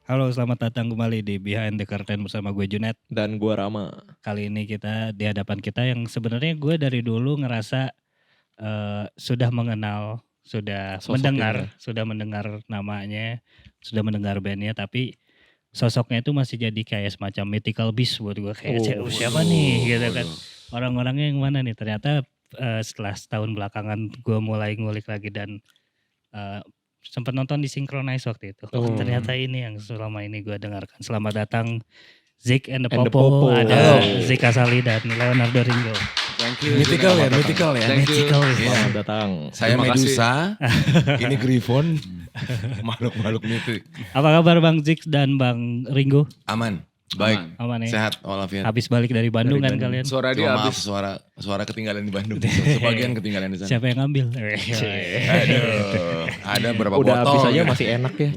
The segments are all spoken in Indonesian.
Halo, selamat datang kembali di Behind the Curtain bersama gue Junet. Dan gue Rama. Kali ini kita di hadapan kita yang sebenarnya gue dari dulu ngerasa sudah mengenal, sudah Sosoknya. mendengar namanya, sudah mendengar bandnya, tapi sosoknya itu masih jadi kayak semacam mythical beast buat gue. Kayak siapa nih gitu kan. Orang-orangnya yang mana nih? Ternyata setelah setahun belakangan gue mulai ngulik lagi dan sempat nonton di Synchronize waktu itu. Ternyata ini yang selama ini gue dengarkan. Selamat datang Zik and the Popo. Ada Zik Asali dan Leonardo Ringo. Thank you. Mythical ya. Thank you. Selamat datang. Saya Terima Medusa, ini Griffon, makhluk-makhluk mitik. Apa kabar Bang Zik dan Bang Ringo? Aman, baik, Aman ya? sehat walafiat. Habis balik dari Bandung kan kalian? Suara Cuma dia maaf habis. suara ketinggalan di Bandung. Sebagian ketinggalan di sana. Siapa yang ngambil? Aduh, ada berapa Udah botol. habis aja gitu. masih enak ya.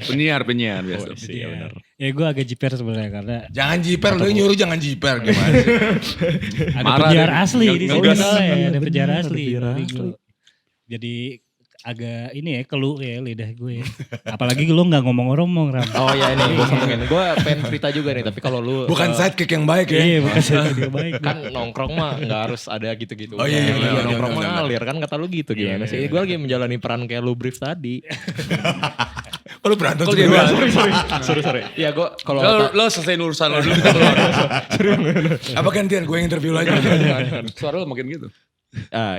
Penyiar biasa. Iya benar. Ya gue agak jiper sebenarnya karena Jangan jiper, lu nyuruh jangan jiper gimana sih? ada Marah penyiar dia. asli di sini Ngegas. soalnya, ada penyiar Bener, asli. penyiar Ringo. asli. Jadi agak ini ya keluh ya lidah gue. Apalagi lu nggak ngomong-ngomong Ram. Oh ya ini gue sambungin. Gue pengen cerita juga nih. Tapi kalau lu Bukan sidekick yang baik ya. Iya, bukan saya baik. kan nongkrong mah nggak harus ada gitu-gitu. Oh, iya, benar, nongkrong benar, mah benar. ngalir kan kata lu gitu gimana sih? Gue lagi menjalani peran kayak lu brief tadi. Oh, lu berantem Kok dia berdua? sorry. Iya gue kalau Lo selesaiin urusan lo dulu kita keluar. Apa gantian gue yang interview lagi? Suara lo makin gitu.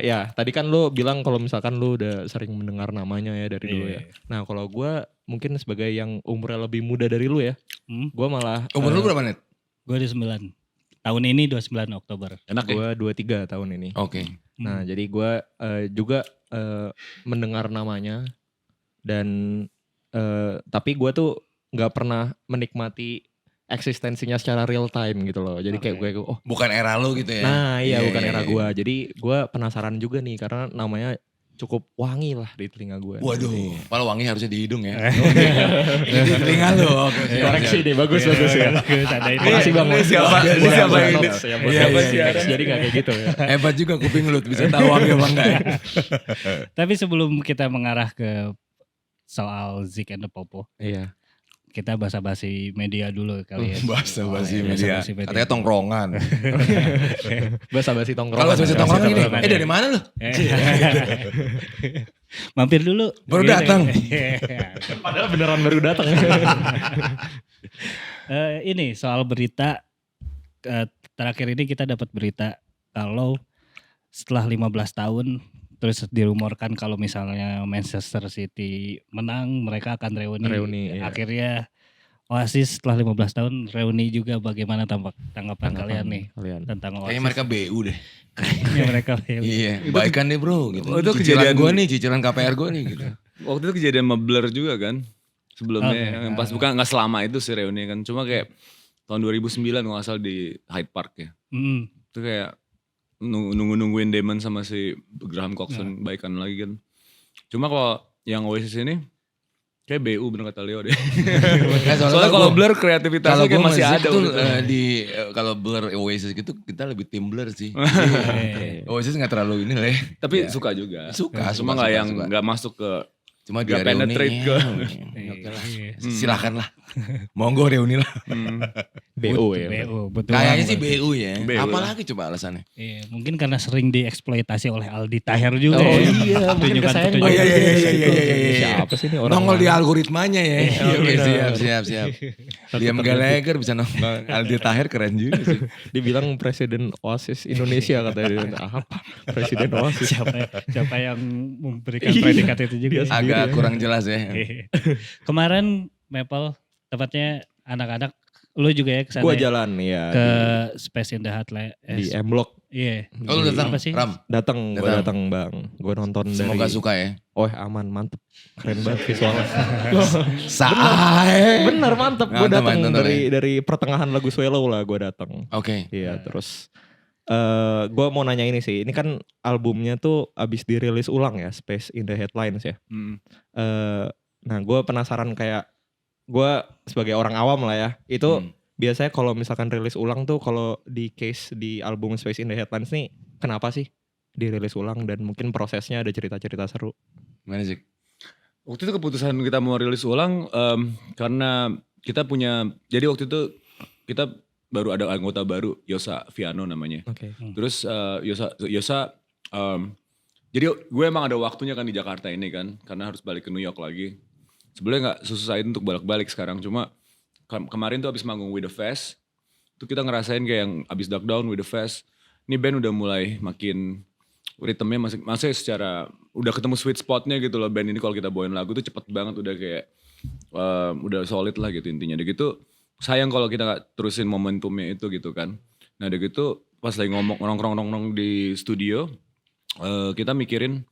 ya tadi kan lu bilang kalau misalkan lu udah sering mendengar namanya ya dari dulu ya. Nah kalau gue mungkin sebagai yang umurnya lebih muda dari lu ya, gue malah Umur lu berapa net? Gue di 9. Tahun ini 29 Oktober. Enak ya? gue 23 tahun ini. Oke. Nah jadi gue juga mendengar namanya dan tapi gue tuh nggak pernah menikmati eksistensinya secara real time gitu loh. Jadi kayak gue Bukan era lu gitu ya. nah iya bukan iya, era iya. gue. Jadi gue penasaran juga nih karena namanya cukup wangi lah di telinga gue. Waduh, malah wangi harusnya di hidung ya. Ini di telinga lu. Oke, siap, Koreksi siap. deh bagus ya. Makasih bang. Ini siapa? Buat Ini siapa buat yang notes ya, buat Iya, notes. iya, Jadi gak kayak gitu ya. Hebat juga kuping lu bisa tahu wangi apa enggak ya. Tapi sebelum kita mengarah ke soal Zik and the Popo, Iya. kita basa-basi media dulu kali ya. Basa-basi Oh, iya, media. basa-basi media. Katanya tongkrongan. Basa-basi tongkrongan. Kalau basa-basi tongkrongan gini, tongkrongan. dari mana lu? Mampir dulu. Baru Gini. datang. Padahal beneran baru datang. Ini soal berita terakhir ini kita dapat berita kalau setelah 15 tahun terus dirumorkan kalau misalnya Manchester City menang mereka akan reuni. Iya. Akhirnya Oasis setelah 15 tahun reuni juga. Bagaimana tanggapan kalian nih tentang Oasis? Kayaknya mereka BU deh. Kayaknya mereka reuni. Iya, baikan deh bro gitu. Oh, itu Cicilan kejadian- gue nih, cicilan KPR gue nih gitu. Waktu itu kejadian sama Blur juga kan. Sebelumnya Oke. yang pas bukan gak selama itu sih reuni kan. Cuma kayak tahun 2009 kalau gak salah di Hyde Park ya. Mm. Itu kayak nungguin Damon sama si Graham Coxon baikan lagi kan. Cuma kalau yang Oasis ini kayak BU bener kata Leo deh. Soalnya kalau Blur kreativitasnya kayak masih ada. tuh waktu itu. kalau Blur Oasis gitu kita lebih tim Blur sih. Jadi, Oasis nggak terlalu ini lah. Ya. Tapi suka juga. Suka, Cuma suka, gak yang suka. gak masuk ke Cuma Nggak dia reuni. penetrate ya. ke- Oke lah. Silakan lah. Monggo reuni lah. BO ya. BU, betul. Kayaknya sih banget. BU ya. BU. Apalagi coba alasannya? Iya, mungkin karena sering dieksploitasi oleh Aldi Taher juga. Oh ya. iya, mungkin Pertunjukan-pertunjukan. kesayangan. Oh iya, iya. Siapa sih ini orang? Nongol di mana? algoritmanya ya. Oke, benar. siap. Liam Gallagher bisa nongol. Aldi Taher keren juga sih. Dibilang presiden Oasis Indonesia katanya. Apa? Presiden Oasis. Siapa yang memberikan predikat itu juga. Agak kurang jelas ya. Kemarin Maple, tepatnya anak-anak, lu juga ya kesana Gue ya? jalan ya Ke Space in the Heartland. di M Block. Iya. Oh lu datang Apa sih? Ram. Gue datang bang. Gue nonton Semoga dari. suka ya. Oh aman mantep. Keren banget visualnya. Sae. Bener mantep. Gue Mantap, datang mantap, dari pertengahan lagu Swallow lah gue datang. Oke. Iya terus. Gue mau nanya ini sih. Ini kan albumnya tuh abis dirilis ulang ya. Space in the Headlines ya. Nah gue penasaran kayak. Gue sebagai orang awam lah ya. Itu biasanya kalau misalkan rilis ulang tuh. Kalau di case di album Space in the Headlines nih. Kenapa sih? dirilis ulang dan mungkin prosesnya ada cerita-cerita seru. Gimana sih? Waktu itu keputusan kita mau rilis ulang karena kita punya, jadi waktu itu kita baru ada anggota baru, Yosa Viano namanya. Oke. Terus Yosa jadi gue emang ada waktunya kan di Jakarta ini kan, karena harus balik ke New York lagi. Sebenarnya gak susah itu untuk balik-balik sekarang, cuma kemarin tuh abis manggung With The Fest, tuh kita ngerasain kayak yang abis Duck Down, With The Fest, ini band udah mulai makin ritmenya masih secara udah ketemu sweet spotnya gitu loh. Band ini kalau kita bawain lagu tuh cepet banget, udah kayak udah solid lah gitu intinya. Udah gitu sayang kalau kita gak terusin momentumnya itu gitu kan. Nah udah gitu pas lagi nongkrong di studio, kita mikirin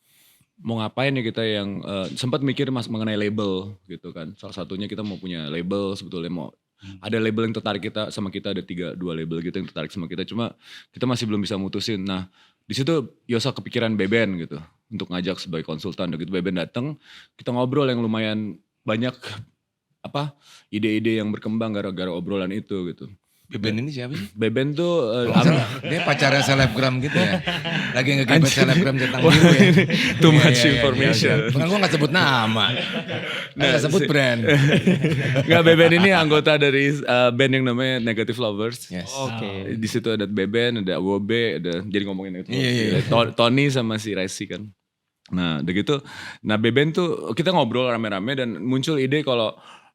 mau ngapain ya kita yang sempat mikir mengenai label gitu kan. Salah satunya kita mau punya label sebetulnya, mau ada label yang tertarik kita sama kita, ada 2 label gitu yang tertarik sama kita, cuma kita masih belum bisa mutusin. Nah di situ Yosa kepikiran Beben gitu untuk ngajak sebagai konsultan. Gitu Beben datang, kita ngobrol yang lumayan banyak ide-ide yang berkembang gara-gara obrolan itu gitu. Beben ini siapa sih? Beben tuh Dia pacarnya selebgram gitu ya. Lagi nge-gebet selebgram centang biru ya. Too much Iya, information. Bukan gue gak sebut nama. Gak sebut brand. Nggak, Beben ini anggota dari band yang namanya Negative Lovers. Yes. Oke. Di situ ada Beben, ada Wobe, ada jadi ngomongin itu. Iya. Tony sama si Resi kan. Nah, udah gitu. Nah, Beben tuh kita ngobrol rame-rame dan muncul ide kalau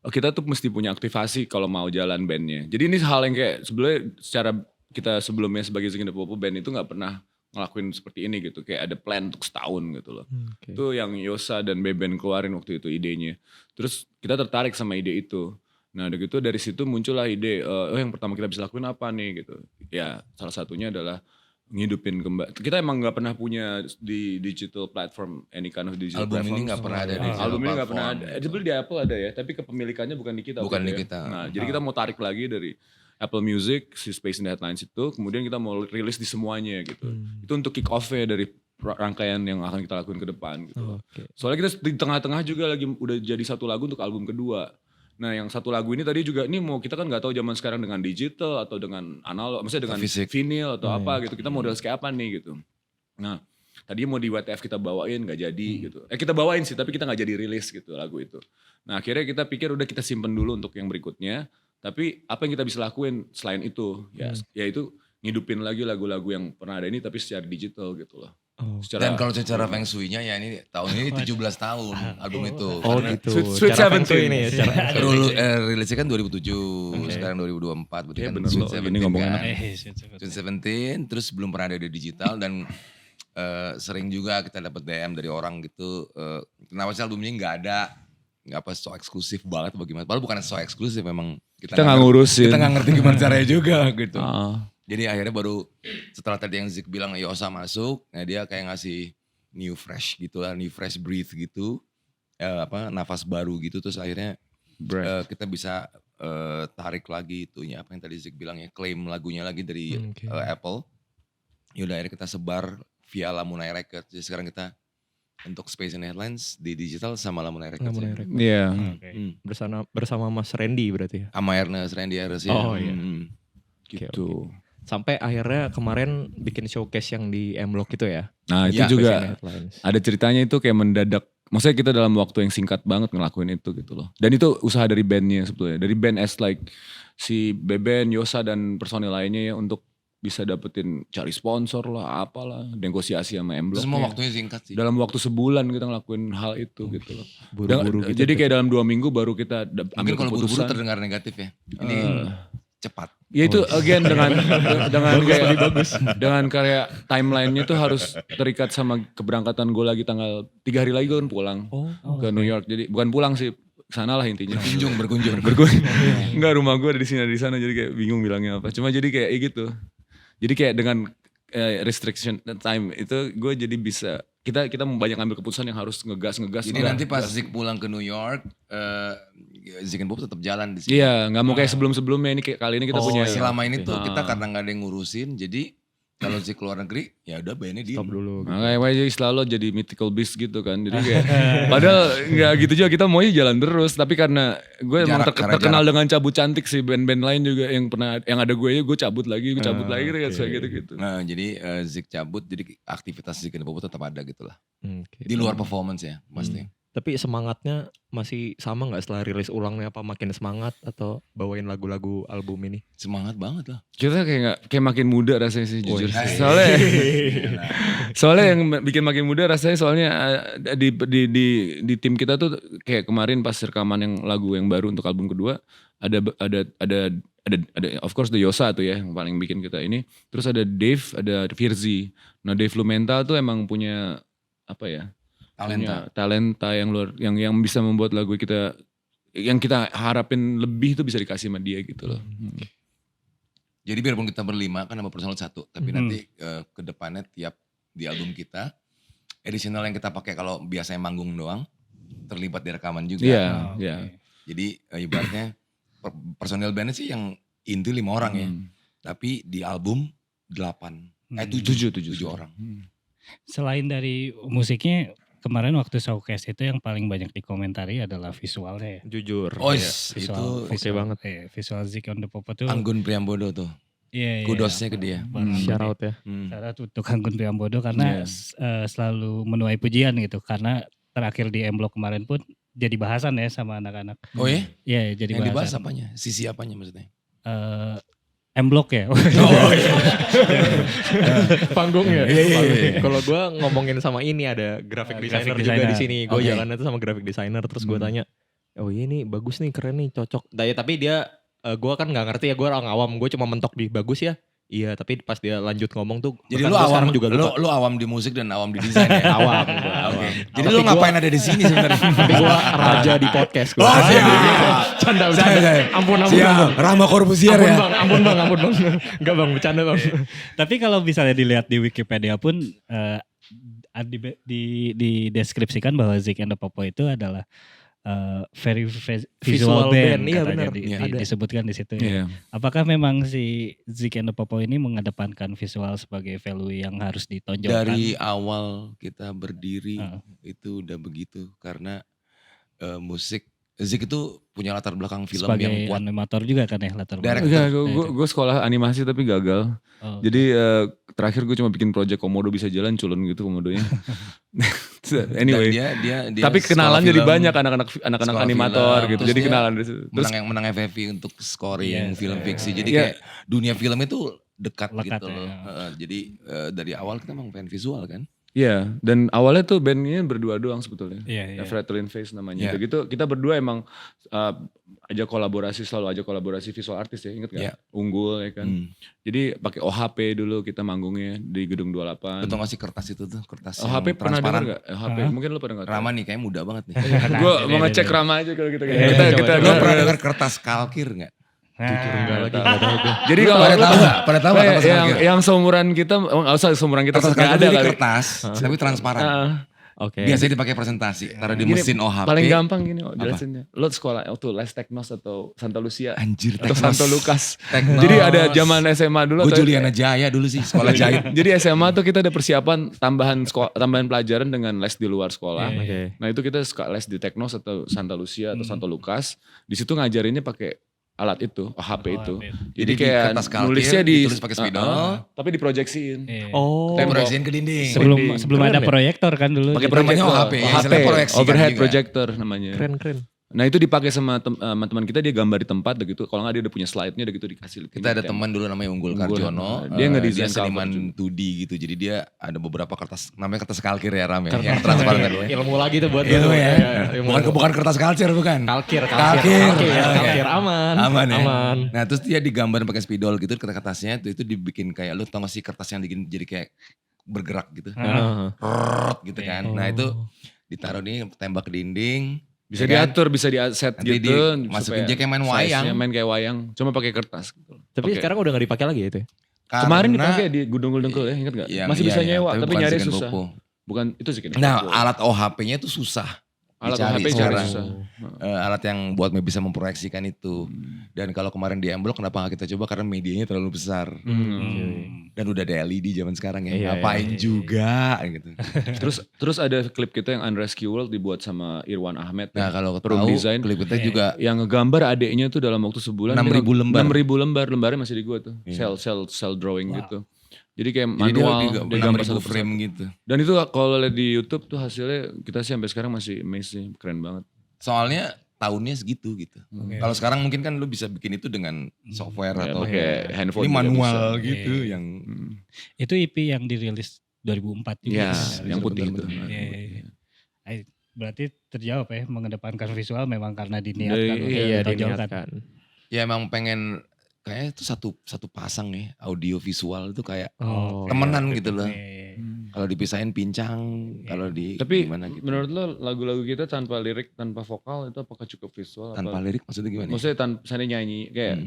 kita tuh mesti punya aktivasi kalau mau jalan bandnya. Jadi ini hal yang kayak sebenarnya secara kita sebelumnya sebagai Zig and the Popo band itu nggak pernah ngelakuin seperti ini gitu. Kayak ada plan untuk setahun gitu loh. Okay. Itu yang Yosa dan Beben keluarin waktu itu idenya. Terus kita tertarik sama ide itu. Nah udah gitu dari situ muncullah ide, yang pertama kita bisa lakuin apa nih gitu. Ya salah satunya adalah ngidupin kembali. Kita emang nggak pernah punya di digital platform, any kind of digital Album platform. ini nggak pernah ada di Album ini nggak platform. pernah ada. Sebenarnya di Apple ada ya, tapi kepemilikannya bukan di kita. Bukan waktu di itu ya. kita. Nah, jadi kita mau tarik lagi dari Apple Music, si Space in the Headlines itu, kemudian kita mau rilis di semuanya gitu. Itu untuk kick off-nya dari rangkaian yang akan kita lakuin ke depan gitu. Oke. Soalnya kita di tengah-tengah juga lagi udah jadi satu lagu untuk album kedua. Nah yang satu lagu ini tadi juga, ini mau kita kan nggak tahu zaman sekarang dengan digital atau dengan analog, maksudnya dengan Fisik. vinyl atau apa gitu. Kita model kayak apa nih gitu. Nah tadi mau di WTF kita bawain nggak jadi gitu. Kita bawain sih tapi kita nggak jadi rilis gitu lagu itu. Nah akhirnya kita pikir udah kita simpen dulu untuk yang berikutnya. Tapi apa yang kita bisa lakuin selain itu ya, yaitu ngidupin lagi lagu-lagu yang pernah ada ini tapi secara digital gitu loh. Oh. Dan kalau secara feng shui-nya ya ini tahun ini 17 tahun album itu. Oh Karena gitu. Sweet Cara feng 17 shui ini ya. Secara dulu rilisnya kan 2007, sekarang 2024. Berarti Iya kan bener Sweet loh, 17 ini ngomongin kan. apa. Sweet 17, terus belum pernah ada di digital dan sering juga kita dapat DM dari orang gitu. Kenapa sih albumnya nggak ada? Nggak apa so eksklusif banget bagaimana? Padahal bukan so eksklusif, memang Kita nggak ngurusin. Kita nggak ngerti gimana caranya juga gitu. Ah. Jadi akhirnya baru setelah tadi yang Zik bilang Yosa masuk, nah dia kayak ngasih new fresh gitu lah, new fresh breathe gitu, nafas baru gitu, terus akhirnya kita bisa tarik lagi itunya apa yang tadi Zik bilang ya, claim lagunya lagi dari Apple. Yaudah akhirnya kita sebar via Lamunai Records. Jadi sekarang kita untuk Space and Headlines di digital sama Lamunai Records. Lamunai Records. Iya. bersama Mas Randy berarti ya. Sama Ernest Randy Harris ya. Oh, iya. Gitu. Sampai akhirnya kemarin bikin showcase yang di M-Block itu ya. Nah itu Ya, juga Space and Headlines. ada ceritanya itu kayak mendadak. Maksudnya kita dalam waktu yang singkat banget ngelakuin itu gitu loh. Dan itu usaha dari bandnya sebetulnya. Dari band as like si Beben, Yosa dan personil lainnya ya untuk bisa dapetin cari sponsor lah apalah. Negosiasi sama M-Block. Terus semua waktunya singkat sih. Dalam waktu sebulan kita ngelakuin hal itu gitu loh. Buru-buru gitu. Jadi kayak dalam 2 minggu baru kita Mungkin ambil kalau buru-buru keputusan. terdengar negatif ya. Ini cepat. Ya itu again dengan kayak dengan kayak timelinenya tuh harus terikat sama keberangkatan gue lagi tanggal 3 hari lagi gue kan pulang ke New York. Jadi bukan pulang sih, sana lah intinya. Berkunjung. Enggak, rumah gue ada di sini ada di sana, jadi kayak bingung bilangnya apa. Cuma jadi kayak gitu. Jadi kayak dengan restriction time itu gue jadi bisa kita banyak ambil keputusan yang harus ngegas. Jadi nanti pas Zik pulang ke New York, Zik and Bob tetap jalan di sini. Iya, nggak mau kayak sebelumnya ini kayak kali ini kita punya. Selama ini tuh kita karena nggak ada yang ngurusin, jadi Kalau Zik keluar negeri, ya udah bandnya diem. Stop dulu. Gitu. Makanya YJ selalu jadi mythical beast gitu kan. Jadi kayak padahal nggak gitu juga, kita maunya jalan terus. Tapi karena gue emang terkenal dengan cabut cantik sih, band-band lain juga yang ada gue cabut lagi kayak gitu. Nah, jadi Zik cabut, jadi aktivitas Zik and the Popo tetap ada gitu lah. Okay. Di luar performance ya pasti. Tapi semangatnya masih sama gak setelah rilis ulang nih, apa makin semangat atau bawain lagu-lagu album ini? Semangat banget lah. Kita kayak makin muda rasanya sih jujur. iya. Soalnya yang bikin makin muda rasanya soalnya di tim kita tuh kayak kemarin pas rekaman yang lagu yang baru untuk album kedua ada of course the Yosa tuh ya yang paling bikin kita ini. Terus ada Dave, ada Firzi. Nah Dave Lumenta tuh emang punya apa ya? Talenta yang luar yang bisa membuat lagu kita yang kita harapin lebih itu bisa dikasih sama dia gitu loh. Jadi biarpun kita berlima kan nama personal satu, tapi nanti ke depannya tiap di album kita additional yang kita pakai kalau biasanya manggung doang terlibat di rekaman juga. Iya. Jadi ibaratnya personil bandnya sih yang inti 5 orang ya. Tapi di album 8. 7 orang. Selain dari musiknya, kemarin waktu showcase itu yang paling banyak dikomentari adalah visualnya ya. Jujur. Visual oke banget. Visual Zik and the Popo tuh. Anggun Priambodo tuh. Iya. Kudosnya ke dia. Shout out ya. Shout out untuk Anggun Priambodo karena selalu menuai pujian gitu. Karena terakhir di M-Block kemarin pun jadi bahasan ya sama anak-anak. Oh ya? Iya jadi yang bahasan. dibahas apanya? Sisi apanya maksudnya? M-Block ya. Panggungnya. Kalau gue ngomongin sama ini ada graphic designer juga di sini. Gue jalannya tuh sama graphic designer, terus gue tanya, oh iya nih bagus nih, keren nih, cocok. Tapi dia, gue kan nggak ngerti ya, gue orang awam, gue cuma mentok di bagus ya. Iya, tapi pas dia lanjut ngomong tuh, jadi lu awam juga lu awam di musik dan awam di desain ya. awam. Jadi lu ngapain ada di sini sebenarnya? Tapi gue raja di podcast. Oh siap. Canda. Ampun. Rama Corbusier ya. Ampun bang. Enggak bang, bercanda bang. Tapi kalau misalnya dilihat di Wikipedia pun dideskripsikan bahwa Zik and the Popo itu adalah very visual band. Iya katanya benar. disebutkan di situ. Iya. Apakah memang si Zik and the Popo ini mengedepankan visual sebagai value yang harus ditonjolkan? Dari awal kita berdiri itu udah begitu karena musik Zik itu punya latar belakang film sebagai yang kuat. animator juga kan ya latar belakang. Gue sekolah animasi tapi gagal. Jadi terakhir gue cuma bikin project Komodo bisa jalan culun gitu Komodonya. Anyway, dia tapi kenalan jadi banyak anak-anak animator film, gitu. Jadi kenalan dari situ. Terus menang FFI untuk scoring film fiksi. Jadi kayak dunia film itu dekat gitu loh. Jadi dari awal kita emang fan visual kan. Iya, dan awalnya tuh bandnya berdua doang sebetulnya. Iya. Fretlin Face namanya. Gitu kita berdua emang selalu aja kolaborasi visual artis ya, inget gak? Unggul ya kan. Jadi pakai OHP dulu kita manggungnya di Gedung 28. Betul gak sih kertas itu tuh? Kertas OHP pernah dengar gak? OHP mungkin lu pernah gak? Rama nih kayaknya muda banget nih. Gue mau ngecek Rama aja kalau kita. Lu pernah dengar kertas kalkir gak? Jujur enggak lagi. Jadi kalau pada tahu yang seumuran kita, enggak usah seumuran kita kertas enggak ada kali. Kertas, tapi transparan. Oke. Biasanya dipakai presentasi, taruh di mesin OHP. Paling gampang gini jelasinnya. Lo sekolah tuh Les Teknos atau Santa Lucia. Anjir, atau Santo Lukas. Jadi ada zaman SMA dulu. Gue Juliana Jaya dulu sih, sekolah jahit. Jadi SMA tuh kita ada persiapan tambahan pelajaran dengan les di luar sekolah. Nah itu kita suka les di Teknos atau Santa Lucia atau Santo Lukas. Di situ ngajarinnya pakai alat itu, HP itu. Jadi kayak nulisnya ditulis pakai spidol, tapi diproyeksiin. Diproyeksiin ke dinding. Sebelum ada proyektor kan dulu. Pakai proyektor. OHP, overhead projector namanya. Keren. Nah itu dipakai sama teman kita, dia gambar di tempat gitu. Kalau nggak dia udah punya slide-nya udah gitu dikasih. Kita ada teman dulu namanya Unggul Karjono. Dia ngedesain seniman 2D gitu. Jadi dia ada beberapa kertas, namanya kertas kalkir ya Ram ya. Yang transparan tadi. Ilmu lagi tuh buat ilmu ya. Bukan kertas kalcer bukan. Kalkir. Aman. Nah terus dia digambar pakai spidol gitu kertasnya itu dibikin kayak lu tau gak sih kertas yang jadi kayak bergerak gitu. Gitu kan. Nah itu ditaruh nih tembak ke dinding. Bisa diatur, bisa di-set gitu. Masukin jack yang main wayang. Main kayak wayang, cuma pakai kertas. Tapi sekarang udah gak dipakai lagi ya itu ya? Kemarin dipakai di Gudung-Gudung ya, ingat gak? Masih bisa nyewa, tapi nyari susah. Bukan, itu sih. Nah alat OHP-nya itu susah. Alat dicari HP cari sekarang. susah. Alat yang buat bisa memproyeksikan itu. Dan kalau kemarin di M-Block kenapa gak kita coba, karena medianya terlalu besar. Dan udah ada LED zaman sekarang ya, ngapain juga gitu. Terus ada klip kita yang Unrescue World dibuat sama Irwan Ahmed. Nah kalau Room tahu Design. klip kita juga Yang ngegambar adeknya tuh dalam waktu sebulan. 6.000 lembar. 6.000 lembar, lembarnya masih di gua tuh. Cell drawing gitu. Jadi kayak jadi dia manual, juga dia gambar 6.000 satu frame persatu. gitu. Dan itu kalau lihat di YouTube tuh hasilnya kita sih sampai sekarang masih amazed sih, keren banget. Soalnya tahunnya segitu gitu. Kalau sekarang mungkin kan lu bisa bikin itu dengan software Ya, atau pakai handphone ini juga manual bisa. gitu yang Itu EP yang dirilis 2004 juga. Ya, Ya, yang putih itu. Iya. Berarti terjawab ya, mengedepankan visual memang karena diniatkan. Iya, atau diniatkan. ya emang pengen kayaknya itu satu pasang ya, audio visual itu kayak Oh, temenan gitu loh. iya. Kalau dipisahin pincang, kalau di Tapi gimana gitu. menurut lo lagu-lagu kita tanpa lirik, tanpa vokal itu apakah cukup visual? Tanpa lirik maksudnya gimana? Maksudnya tanpa misalnya nyanyi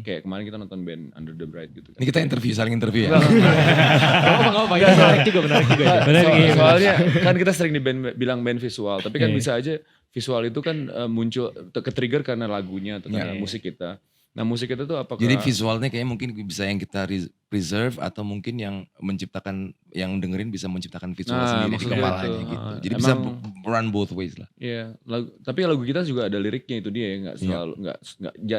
kayak kemarin kita nonton band Under the Bright gitu kan. Ini kita saling interview ya. Gak apa-apa, itu menarik juga. Benar, iya. Soalnya kan kita sering bilang band visual, tapi kan Iya. bisa aja visual itu kan muncul ke-trigger karena lagunya atau karena Iya. musik kita. Nah musik kita tuh apakah Jadi visualnya kayaknya mungkin bisa yang kita preserve atau mungkin yang menciptakan, yang dengerin bisa menciptakan visual Nah, sendiri di maksudnya kepalanya itu. gitu. Jadi bisa Emang- run both ways lah. Iya, tapi lagu kita juga ada liriknya itu dia ya, nggak Iya. selalu nggak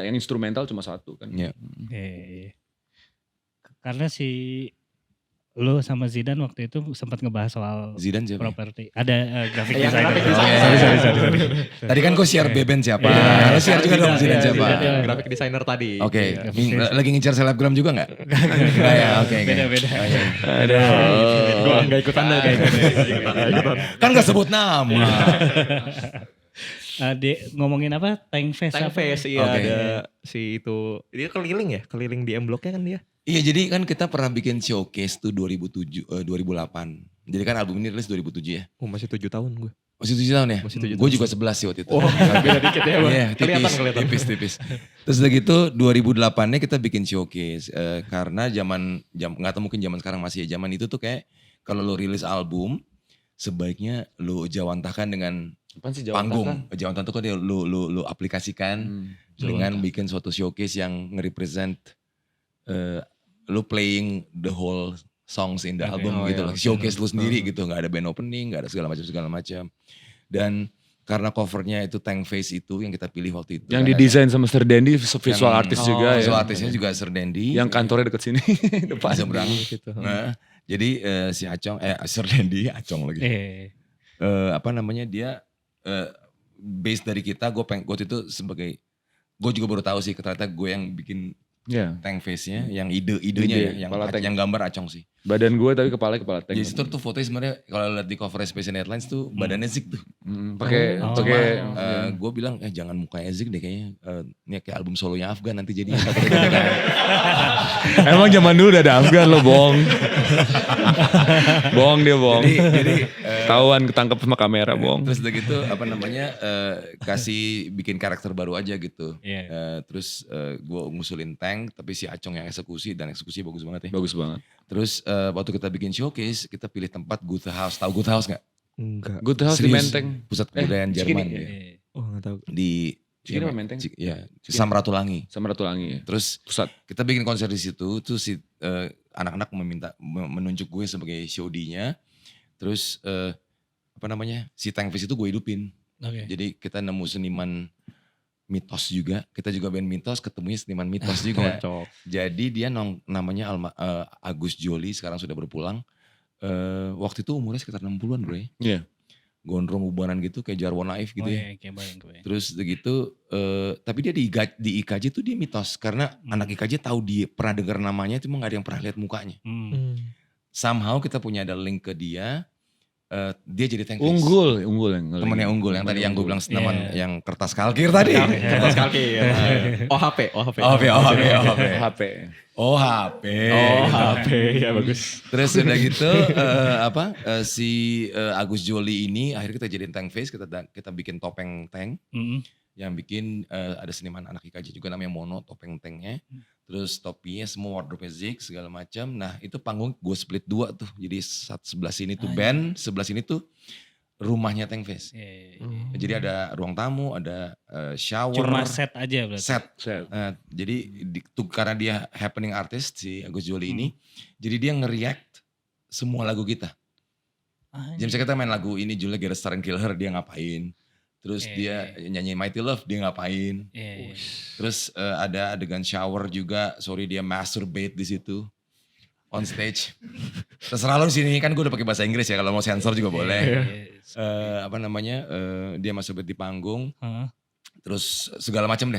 yang instrumental cuma satu kan. Iya. Iya. Karena si lo sama Zidane waktu itu sempat ngebahas soal Zidane siapa? properti. Ada graphic Yang designer. graphic Oh, designer. iya. Sorry. Tadi kan kau share Beben siapa? Iya. Lo share juga dong Zidane Iya, siapa? Zidane. Graphic designer tadi. Oke, Iya. lagi ngincar selebgram juga gak? Enggak ya, oke. Beda-beda. Oh, iya. Gue gak ikutan dah. Kan gak sebut nama. Ngomongin apa? Tank Fest. Tank apa? Fest, iya Oke. ada si itu. Dia keliling ya, keliling di M-Blocknya kan dia. Iya jadi kan kita pernah bikin showcase tuh 2008. Jadi kan album ini rilis 2007 ya. Oh masih 7 tahun gue. Masih 7 tahun ya? Masih 7 Gue tahun. juga 11 sih waktu itu. Oh beda dikit ya Bang. Iya, Kelihatan. tipis. Terus udah gitu 2008-nya kita bikin showcase. Karena nggak tahu mungkin zaman sekarang masih ya. Zaman itu tuh kayak kalau lo rilis album, sebaiknya lo jawantahkan dengan Apaan sih panggung. Jawantahkan tuh kan lo aplikasikan dengan bikin suatu showcase yang nge-represent lo playing the whole songs in the Oke. album Oh, gitu iya, loh. oke. Showcase lu sendiri gitu, nggak ada band opening, nggak ada segala macam. Dan karena covernya itu Tank Face itu yang kita pilih waktu itu. Yang kan didesain sama Sir Dendi, visual Yang- artis juga ya. visual artisnya juga Sir Dendi. Yang kantornya deket sini depan. di seberang. Gitu. Nah, jadi si Acong, Sir Dendi, Acong lagi. Apa namanya dia base dari kita, gue itu sebagai, gue juga baru tahu sih ternyata gue yang bikin Iya. Tank Face-nya, yang idenya Ide, ya, kepala tank. yang gambar Acong sih. Badan gue tapi kepala tank. Jadi situ tuh fotonya sebenarnya kalau lihat di cover Space and Headlines tuh badannya Zik tuh. Pakai Oh. pakai Gue bilang jangan mukanya Zik deh kayaknya. Ini kayak album solonya Afgan nanti jadi. Emang zaman dulu udah ada Afgan lo bohong. Bohong dia bohong. jadi Tahuan ketangkep sama kamera bohong. terus udah gitu apa namanya kasih bikin karakter baru aja gitu. Iya. Terus gue ngusulin Tank tapi si Acong yang eksekusi dan eksekusi bagus banget ya. Bagus banget. Terus waktu kita bikin showcase kita pilih tempat Good House. Tahu Good House gak? Enggak. Good House di Serius. Menteng. Pusat kebudayaan Jerman. Cikini, ya. Iya. Oh gak tahu. Di Cikini apa Menteng? Ya, Samratulangi. Sama Ratulangi ya. Terus Pusat. kita bikin konser di situ, tuh si anak-anak menunjuk gue sebagai showdy-nya. Terus apa namanya? Si Tank Face itu gue hidupin. Oke. Jadi kita nemu seniman mitos juga. Kita juga band mitos, ketemunya seniman mitos juga. Cocok. Jadi dia namanya Agus Joli, sekarang sudah berpulang. Waktu itu umurnya sekitar 60-an bro ya. Iya. Gondrong ubanan gitu kayak Jarwo Naif gitu Oh ya. iya, kayak bayang gue. Terus begitu, tapi dia di IKJ tuh dia mitos. Karena anak IKJ tahu dia pernah dengar namanya, cuma gak ada yang pernah lihat mukanya. Somehow kita punya ada link ke dia, dia jadi Tank Face. Unggul yang Temennya Unggul, yang tadi yang gue bilang senaman, Iya. yang kertas kalkir tadi. Kertas kaki ya. OHP. HP. Oh HP. Oh HP ya bagus. Terus udah gitu, si Agus Joli ini akhirnya kita jadiin Tank Face, kita bikin topeng tank. Yang bikin ada seniman anak IKJ juga namanya Mono, topeng tanknya. Terus topinya semua wardrobe Zik segala macam. Nah itu panggung gue split 2 tuh. Jadi sebelah sini tuh band, sebelah sini tuh rumahnya Tank Face. Jadi ada ruang tamu, ada shower. Cuma set aja berarti. Set. Jadi karena dia happening artist si Agus Joli ini, jadi dia nge-react semua lagu kita. Jadi misalnya kita main lagu ini Julia Get a Star and Kill Her, dia ngapain. Terus dia nyanyi Mighty Love, dia ngapain. Terus ada adegan shower juga, sorry dia masturbate di situ. On stage. Terserah lo di sini kan gue udah pakai bahasa Inggris ya, kalau mau sensor juga boleh. Dia masturbate di panggung. Terus segala macam.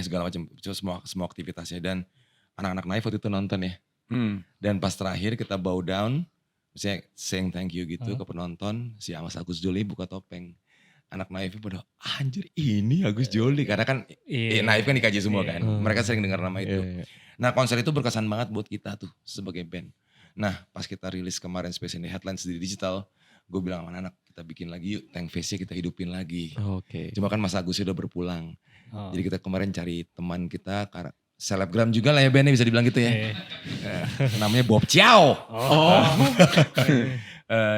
Terus semua aktivitasnya, dan anak-anak Naif waktu itu nonton ya. Dan pas terakhir kita bow down, misalnya saying thank you gitu ke penonton, si Mas Agus Joli buka topeng. Anak Naifnya pada anjir ini Agus Joli, karena kan Naif kan dikaji semua kan. Mereka sering dengar nama itu. Nah konser itu berkesan banget buat kita tuh sebagai band. Nah pas kita rilis kemarin Space in the Headlines di digital, gue bilang sama anak kita bikin lagi yuk, Tank Face-nya kita hidupin lagi. Cuma kan Mas Agus udah berpulang. Jadi kita kemarin cari teman kita, selebgram juga lah ya bandnya, bisa dibilang gitu ya. Namanya Bob Chow.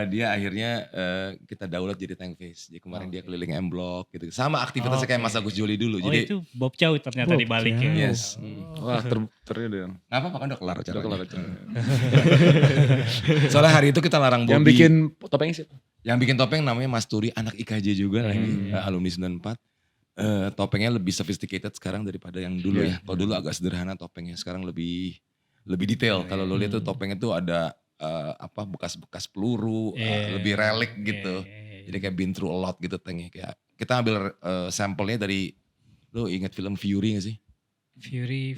Dia akhirnya kita download jadi Tank Face. Jadi kemarin dia keliling M-Block gitu. Sama aktivitasnya kayak Mas Agus Joli dulu. Oh jadi itu Bob Chow ternyata dibalik ya. Yes. Wah ternyata. Gak apa-apa kan udah kelar acaranya. Soalnya hari itu kita larang Bobby. Yang bikin topengnya siapa? Yang bikin topeng namanya Mas Turi, anak IKJ juga lagi, alumni 94. Topengnya lebih sophisticated sekarang daripada yang dulu ya. Kalau dulu agak sederhana topengnya, sekarang lebih detail. Kalau lo lihat tuh topengnya tuh ada bekas-bekas peluru, lebih relik gitu. Jadi kayak been through a lot gitu tanknya. Kayak kita ambil sampelnya dari, lo inget film Fury gak sih?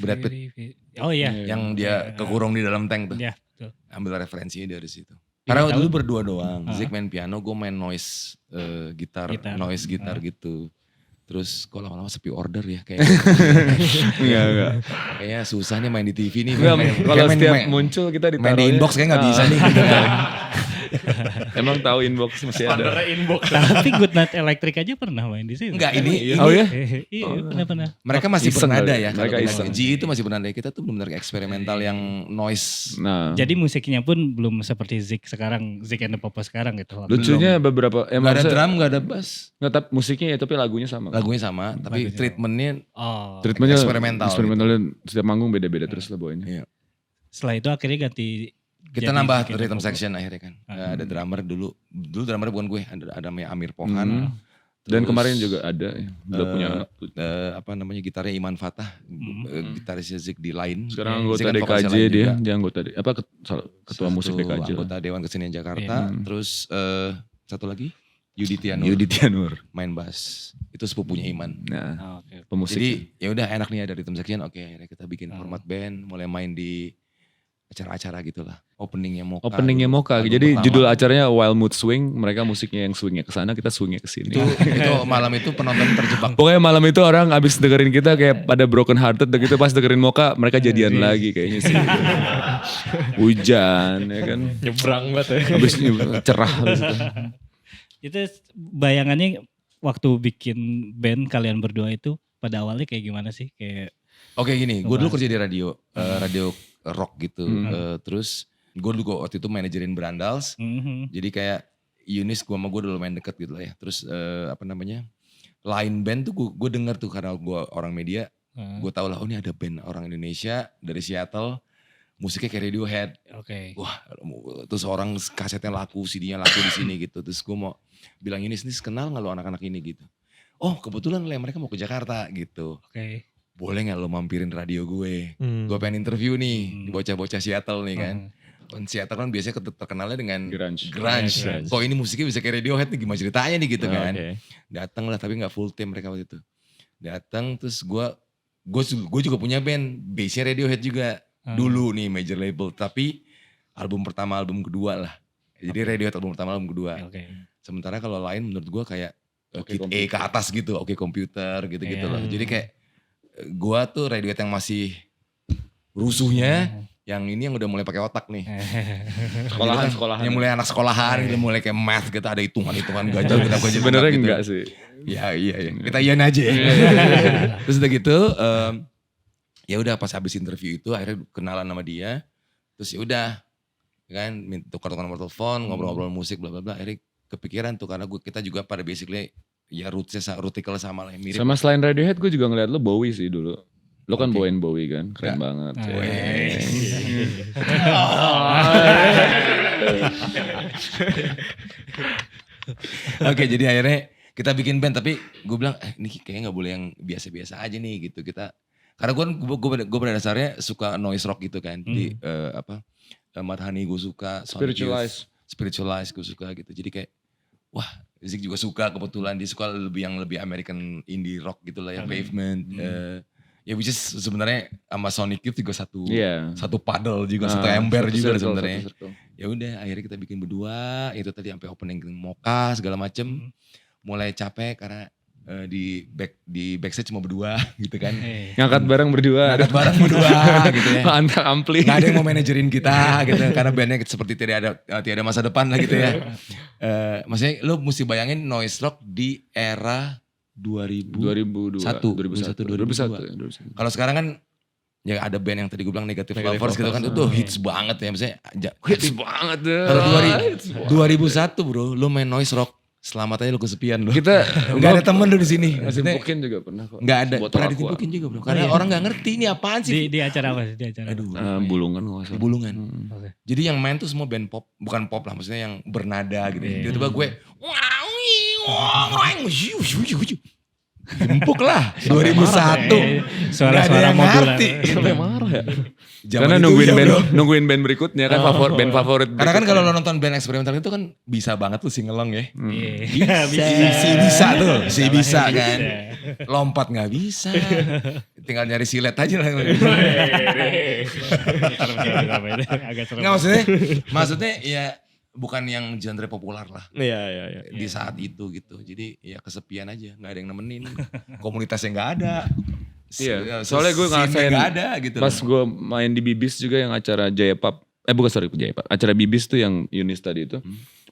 Brad Pitt. Oh iya. Yang dia kekurung di dalam tank tuh. Iya, betul. Ambil referensinya dari situ. Karena dulu berdua doang. Zik main piano, gue main noise gitar, noise gitar gitu. Terus kok lama-lama sepi order ya kayaknya. Enggak. Kayaknya susah nih main di TV nih. Kalau setiap muncul kita ditaruh. Main di inbox kayaknya gak bisa nih gitu kan. Emang tahu inbox masih ada. Tapi Good Night Electric aja pernah main di sini. Enggak ini. Oh ya? Iya pernah. Mereka masih Iseng pernah ada kali. ya. Mereka iseng. G itu masih pernah ada. Kita tuh benar-benar eksperimental yang noise. Nah. Jadi musiknya pun belum seperti Zik sekarang, Zik and the Popo sekarang gitu. Lucunya beberapa. Gak ada drum, gak ada bass. Nggak, tapi musiknya ya, tapi lagunya sama. Lagunya sama, tapi treatmentnya Treatmentnya eksperimental. Eksperimentalnya setiap manggung beda-beda terus lah pokoknya. Iya. Setelah itu akhirnya ganti. Kita nambah rhythm section akhirnya kan. Ada drummer dulu drummer bukan gue, ada namanya Amir Pohan. Dan Terus, kemarin juga ada ya, udah punya anak. Gitarnya Iman Fatah, gitarisnya Zik di lain. Sekarang anggota DKJ dia anggota ketua musik DKJ. Anggota Dewan Kesenian Jakarta. Terus satu lagi Yudi Tianur main bass. Itu sepupunya Iman. Nah, pemusik. Jadi ya udah enak nih ada rhythm section. Oke, akhirnya kita bikin format band, mulai main di acara-acara gitulah. Openingnya Moka. Jadi judul acaranya Wild Mood Swing. Mereka musiknya yang swingnya ke sana, kita swingnya ke sini. Itu malam itu penonton terjebak. Pokoknya malam itu orang abis dengerin kita kayak pada broken hearted gitu, pas dengerin Moka mereka jadian lagi kayaknya sih. Hujan ya kan. Nyebrang banget ya. Abis cerah. Itu bayangannya waktu bikin band kalian berdua itu pada awalnya kayak gimana sih? Kayak Oke gini, gue dulu kerja di radio rock gitu. Terus gue dulu waktu itu manajerin Brandals. Jadi kayak Yunis sama gue dulu main deket gitu lah ya. Terus line band tuh gue denger tuh karena gue orang media. Gue tau lah, oh ini ada band orang Indonesia dari Seattle. Musiknya kayak Radiohead. Wah, terus orang kasetnya laku, CD-nya laku di sini gitu. Terus gue mau bilang Yunis, kenal gak lo anak-anak ini gitu. Oh kebetulan mereka mau ke Jakarta gitu. Boleh gak lo mampirin radio gue? Gue pengen interview nih di bocah-bocah Seattle nih kan. Seattle kan biasanya terkenalnya dengan grunge. Kok ini musiknya bisa kayak Radiohead nih, gimana ceritanya nih gitu kan. Datang lah tapi gak full time mereka waktu itu. Datang terus gue juga punya band, bassnya Radiohead juga. Dulu nih major label, tapi album pertama album kedua lah. Jadi Radiohead album pertama album kedua. Sementara kalau lain menurut gue kayak Kid A ke atas gitu, komputer gitu-gitu loh. Jadi kayak gue tuh Radiohead yang masih rusuhnya, yang ini yang udah mulai pakai otak nih. Sekolahan. Yang mulai anak sekolahan gitu, mulai kayak math gitu, ada hitungan gajah kita gitu. Sebenarnya enggak sih. Ya iya. Kita iyain aja ya. Terus udah gitu, ya udah pas habis interview itu akhirnya kenalan sama dia. Terus ya udah kan tukar-tukar nomor telepon, ngobrol-ngobrol musik bla bla bla. Akhirnya kepikiran tuh karena kita juga pada basically ya rootical sama lah mirip. Sama selain Radiohead gue juga ngeliat lo Bowie sih dulu. Lo kan Oke. Bowie kan, keren banget. Oke, jadi akhirnya kita bikin band tapi gue bilang ini kayaknya nggak boleh yang biasa-biasa aja nih gitu kita. Karena gue pada dasarnya suka noise rock gitu kan. Di Madhani gue suka, Spiritualize gue suka gitu. Jadi kayak wah Zik juga suka kebetulan dia suka lebih American indie rock gitu lah yang Pavement. Ya which is sebenarnya sama Sonic Youth juga satu paddle juga, satu ember juga sebenarnya. Ya udah akhirnya kita bikin berdua, itu tadi sampai opening Mocha segala macem. Mulai capek karena di backstage cuma berdua gitu kan. Ngangkat bareng berdua. Gitu ya. Antar ampli. Gak ada yang mau manajerin kita gitu karena bandnya seperti tidak ada masa depan lah gitu ya. Maksudnya lu mesti bayangin noise rock di era 2001. Kalau sekarang kan ya ada band yang tadi gue bilang Negative Lovers gitu kan itu hits banget ya misalnya. Hits banget deh. Kalau 2001 bro lu main noise rock selamat aja lu kesepian lu. Kita gak ada temen lu di sini. Maksudnya Timbukin juga pernah kok. gak ada. Botol Pernah aqua. ditimbukin juga bro. Karena orang gak ngerti ini apaan sih. Di acara apa sih? Di acara. Aduh. Bulungan gak Di salah. Bulungan. Oke. Jadi yang main tuh semua band pop, bukan pop lah, maksudnya yang bernada gitu. Tiba-tiba gue, jempuk lah, 2001. Suara-suara modular. Sampai marah ya. Zaman Karena itu iya, bro. nungguin band berikutnya kan band favorit. Karena kan kalau lo nonton band eksperimental itu kan bisa banget tuh singelong ya. Iya. Si bisa kan. Lompat gak bisa. Tinggal nyari silet aja lah. Agak serem. Nggak maksudnya ya bukan yang genre populer lah. Iya. Di saat itu gitu. Jadi ya kesepian aja, nggak ada yang nemenin. Komunitasnya nggak ada. Iya, soalnya gue Scene-nya ngerasain nggak ada gitu. pas gue main di Bibis juga yang acara Jaya Pub. Acara Bibis tuh yang Yunis tadi itu.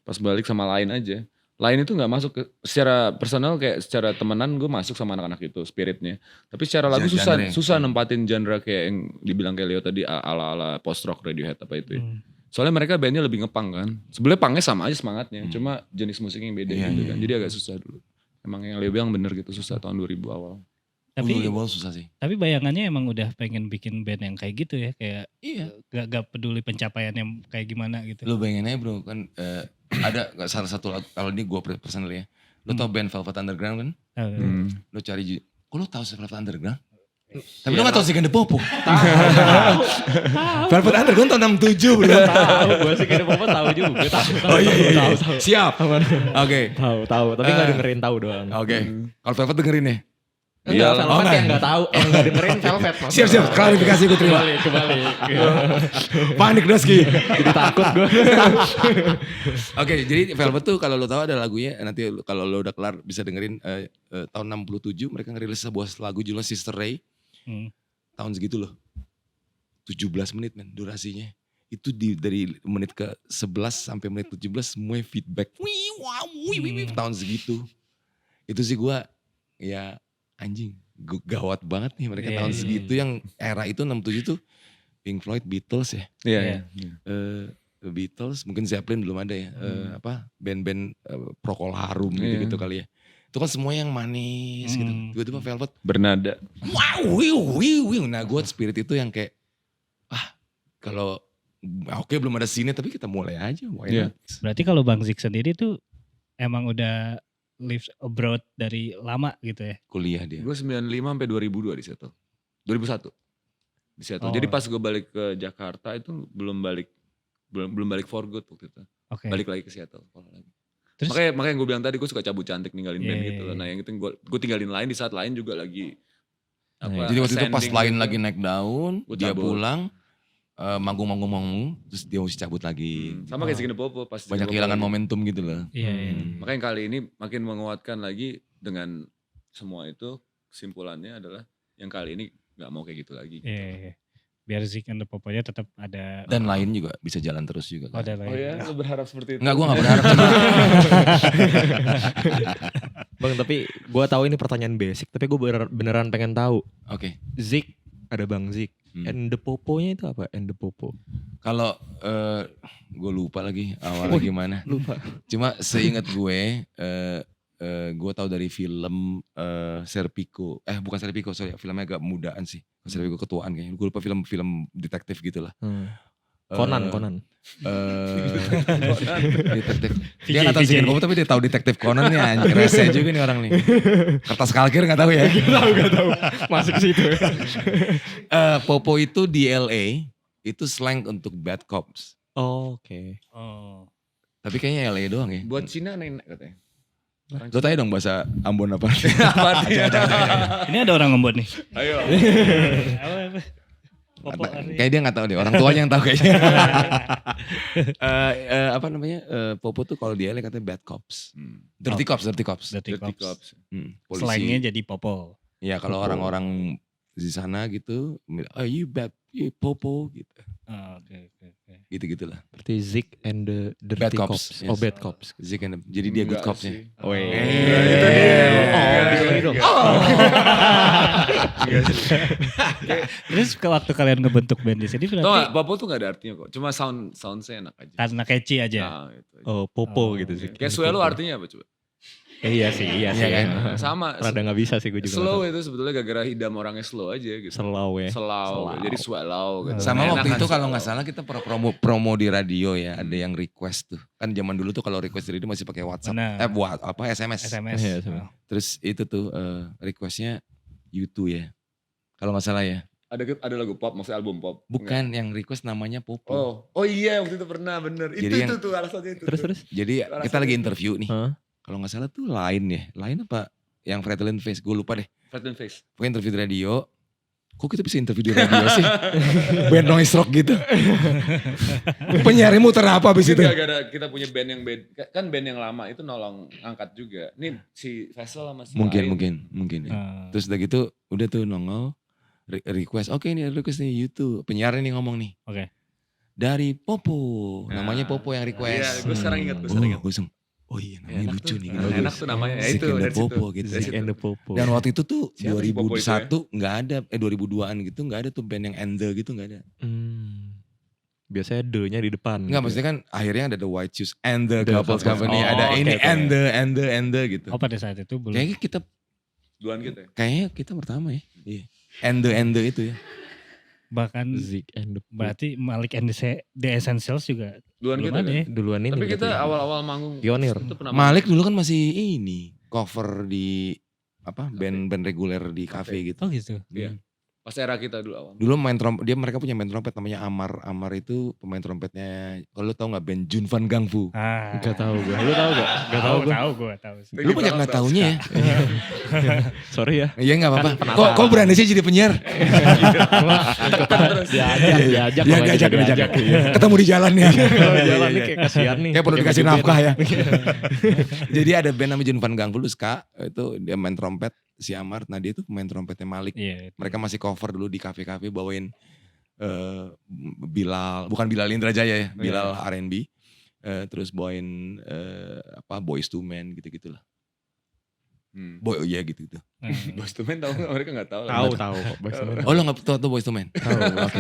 Pas balik sama Lain aja. Lain itu gak masuk secara personal kayak secara temenan gue masuk sama anak-anak itu spiritnya. Tapi secara lagu susah nempatin genre kayak yang dibilang kayak Leo tadi ala-ala post rock Radiohead apa itu ya. Soalnya mereka bandnya lebih ngepang kan. Sebenarnya pangnya sama aja semangatnya. Cuma jenis musiknya yang beda gitu kan. Jadi agak susah dulu. Emang yang Leo bilang bener gitu susah tahun 2000 awal. Tapi susah sih. Tapi bayangannya emang udah pengen bikin band yang kayak gitu ya, kayak Iya. gak peduli pencapaiannya kayak gimana gitu. Lu bayangin aja bro kan ada salah satu lagu, kalau ini gue personal ya. Lu tau band Velvet Underground kan? Lu cari, kok lu tau Velvet Underground? Tapi lu gak tau Sick and the Popo? Velvet Underground tahun 67 bro. Tahu, gue sih kayaknya Papa tahu juga. Oh iya. Siap. Oke. Tahu, tapi nggak dengerin tahu doang. Oke. Kalau Velvet dengerin ya? Enggak, Velvet yang nggak tahu, yang nggak dengerin Velvet. Siap. Klarifikasi gue terima. Kembali. Panik Daski. Jadi takut gue. Oke, jadi Velvet tuh kalau lo tahu ada lagunya, nanti kalau lo udah kelar bisa dengerin tahun 67 mereka ngerilis sebuah lagu judulnya Sister Ray. Tahun segitu loh. 17 menit men durasinya. Itu dari menit ke 11 sampai menit 17 semua feedback. Tahun segitu. Itu sih gue ya anjing gawat banget nih mereka tahun segitu yang era itu 67 tuh Pink Floyd, Beatles ya. Iya. Beatles, mungkin Zeppelin belum ada ya. Band-band Procol Harum gitu kali ya. Itu kan semua yang manis gitu. Tiba-tiba Velvet Bernada. Nah gue spirit itu yang kayak kalau oke belum ada scene tapi kita mulai aja. Why not? Berarti kalau Bang Zik sendiri tuh emang udah live abroad dari lama gitu ya? Kuliah dia. Gue 95 sampai 2002 di Seattle. 2001 di Seattle. Jadi pas gue balik ke Jakarta itu belum balik for good waktu itu. Oke. Balik lagi ke Seattle. Terus, Makanya gue bilang tadi gue suka cabut cantik ninggalin band gitu loh. Nah yang itu gue tinggalin Lain di saat Lain juga lagi Jadi waktu itu pas ascending Lain gitu. lagi naik daun, Gua dia cabut. pulang, manggung, terus dia mesti cabut lagi. Sama kayak Sick and the Popo pas Banyak gua kehilangan balik. momentum gitu loh. Iya. Makanya kali ini makin menguatkan lagi dengan semua itu kesimpulannya adalah yang kali ini gak mau kayak gitu lagi. Iya. Biar Zik and the Popo-nya tetap ada. Dan Lain juga bisa jalan terus juga. Oh, ada Oh lain. ya, lu berharap seperti itu? Enggak, gue gak berharap. Cuma Bang, tapi gue tahu ini pertanyaan basic, tapi gue beneran pengen tahu. Oke. Zik, ada Bang Zik. Hmm. And the Popo-nya itu apa? And the Popo. Kalau gue lupa lagi awalnya gimana. Lupa. Cuma seingat gue tahu dari film Serpico. Bukan Serpico, sorry, filmnya agak mudaan sih. Serpico ketuaan kayaknya. Gue lupa film detektif gitulah. Conan. Detektif. Dia nggak tahu sih Bobo tapi dia tahu detektif Conan nih anjing. Rese juga nih orang nih. Kertas kalkir nggak tahu ya. Gak tahu. Masuk ke situ. Popo itu di LA itu slang untuk bad cops. Oh, oke. Oh. Tapi kayaknya LA doang ya. Buat Cina nenek katanya. Lo tanya dong bahasa Ambon apa? Ini ada orang ngebut nih. Ayo. Apa? Popo artinya. Kayak dia nggak tahu deh. Orang tuanya yang tahu kayaknya. Apa namanya? Popo tuh kalau di LA katanya bad cops. Dirty cops. Dirty Dirty cops. cops. Polisi. Slangnya jadi popo. Ya kalau Popo. orang-orang di sana gitu, oh you bad, you popo gitu. Oh, oke. Gitu-gitulah. Berarti Zeke and the Dirty Bad Cops. Cops, Oh, yes. Bad Cops. Jadi dia good Enggak copsnya. sih. Weh. Itu dia. Terus ke waktu kalian ngebentuk band di sini Tau berarti gak, Popo tuh gak ada artinya kok. Cuma soundnya enak aja. karena catchy aja. Nah, itu aja. Oh, Popo Oh, gitu oke. sih. Kayak Swelo artinya apa coba? Iya sih. Iya kan? Sama. Rada gak bisa sih gue juga. Slow itu sebetulnya gara-gara hidam orangnya slow aja gitu. Slow ya. Slow. Jadi swallow gitu. Sama Enak waktu kan itu kalau slow. nggak salah kita promo di radio ya, ada yang request tuh. Kan zaman dulu tuh kalau request di radio masih pakai WhatsApp, Benar. SMS. SMS. Iya, sama. Terus itu tuh requestnya U2 ya. Kalau nggak salah ya. Ada lagu pop, maksudnya album pop. Bukan yang request namanya Popo. Oh iya waktu itu pernah bener. Jadi Itu yang- tuh alasannya itu. Terus. Jadi kita lagi interview nih. Hah? Kalau nggak salah tuh Line apa? Yang Fretlin Face, gue lupa deh. Fat and Face. Pokoknya interview di radio. Kok kita bisa interview di radio sih? Band noise rock gitu. Penyiarnya muter apa abis itu? Gara-gara kita punya band yang kan band yang lama itu nolong angkat juga. Ini si Faisal sama si Mungkin Ain. ya. Terus udah gitu, udah tuh nongol. Request, oke ini request nih YouTube. Penyiar nih ngomong nih. Oke. Dari Popo, namanya Popo yang Iya, request. gue sekarang ingat. Gue langsung, oh iya namanya Enak lucu tuh. nih. Enak tuh namanya. Ya Zik itu and the dari situ. Popo gitu. Dari Zeke situ. and the Popo. Dan waktu itu tuh Siapa sih Popo itu 2001 nggak ada, 2002an gitu nggak ada tuh band yang Ende gitu nggak ada. Biasanya D-nya di depan. Nggak, maksudnya kan akhirnya ada The White Shoes and the The Couples Couples. Company. Oh, Ada oke, ini oke. and the gitu. Oh pada saat itu belum. Kayaknya kita Duluan gitu ya. pertama ya. Iya. And the itu ya. Bahkan Zeke and the Popo. berarti Malik and the Essentials juga Duluan belum gitu ada kan. ya. Duluan ini. Tapi kita berarti. awal-awal manggung. Pionir. Itu pernah Malik dulu kan masih ini cover di apa band-band reguler di cafe gitu. Oh gitu. Iya. Pas era kita dulu awal. Dulu main trompet, mereka punya main trompet namanya Amar. Amar itu pemain trompetnya, kalau lu tau gak band Jun Van Gangfu? Ah. Gak tahu gue. Lu tahu gak? Gak tahu gue. Tahu sih. Lu banyak gak taunya ya? Sorry ya. Iya gak apa-apa. Kan Kok berani sih jadi penyiar? Diajak. Ketemu di jalan ya. Jalan nih kayak kasihan nih. Kayak perlu dikasih nafkah ya. Jadi ada band namanya Jun Van Gangfu, lu ska, itu dia main trompet, si Amar. Nah dia tuh pemain trompetnya Malik. Iya. Mereka masih cover dulu di kafe-kafe bawain Bilal, bukan Bilal Indrajaya ya, Bilal R&B. Terus bawain Boyz II Men gitu-gitulah. Boy, oh iya gitu-gitu. Boyz II Men tahu nggak? Mereka nggak tahu. Tahu kok. Oh lo gak tahu tuh Boyz II Men? Tahu. Oke.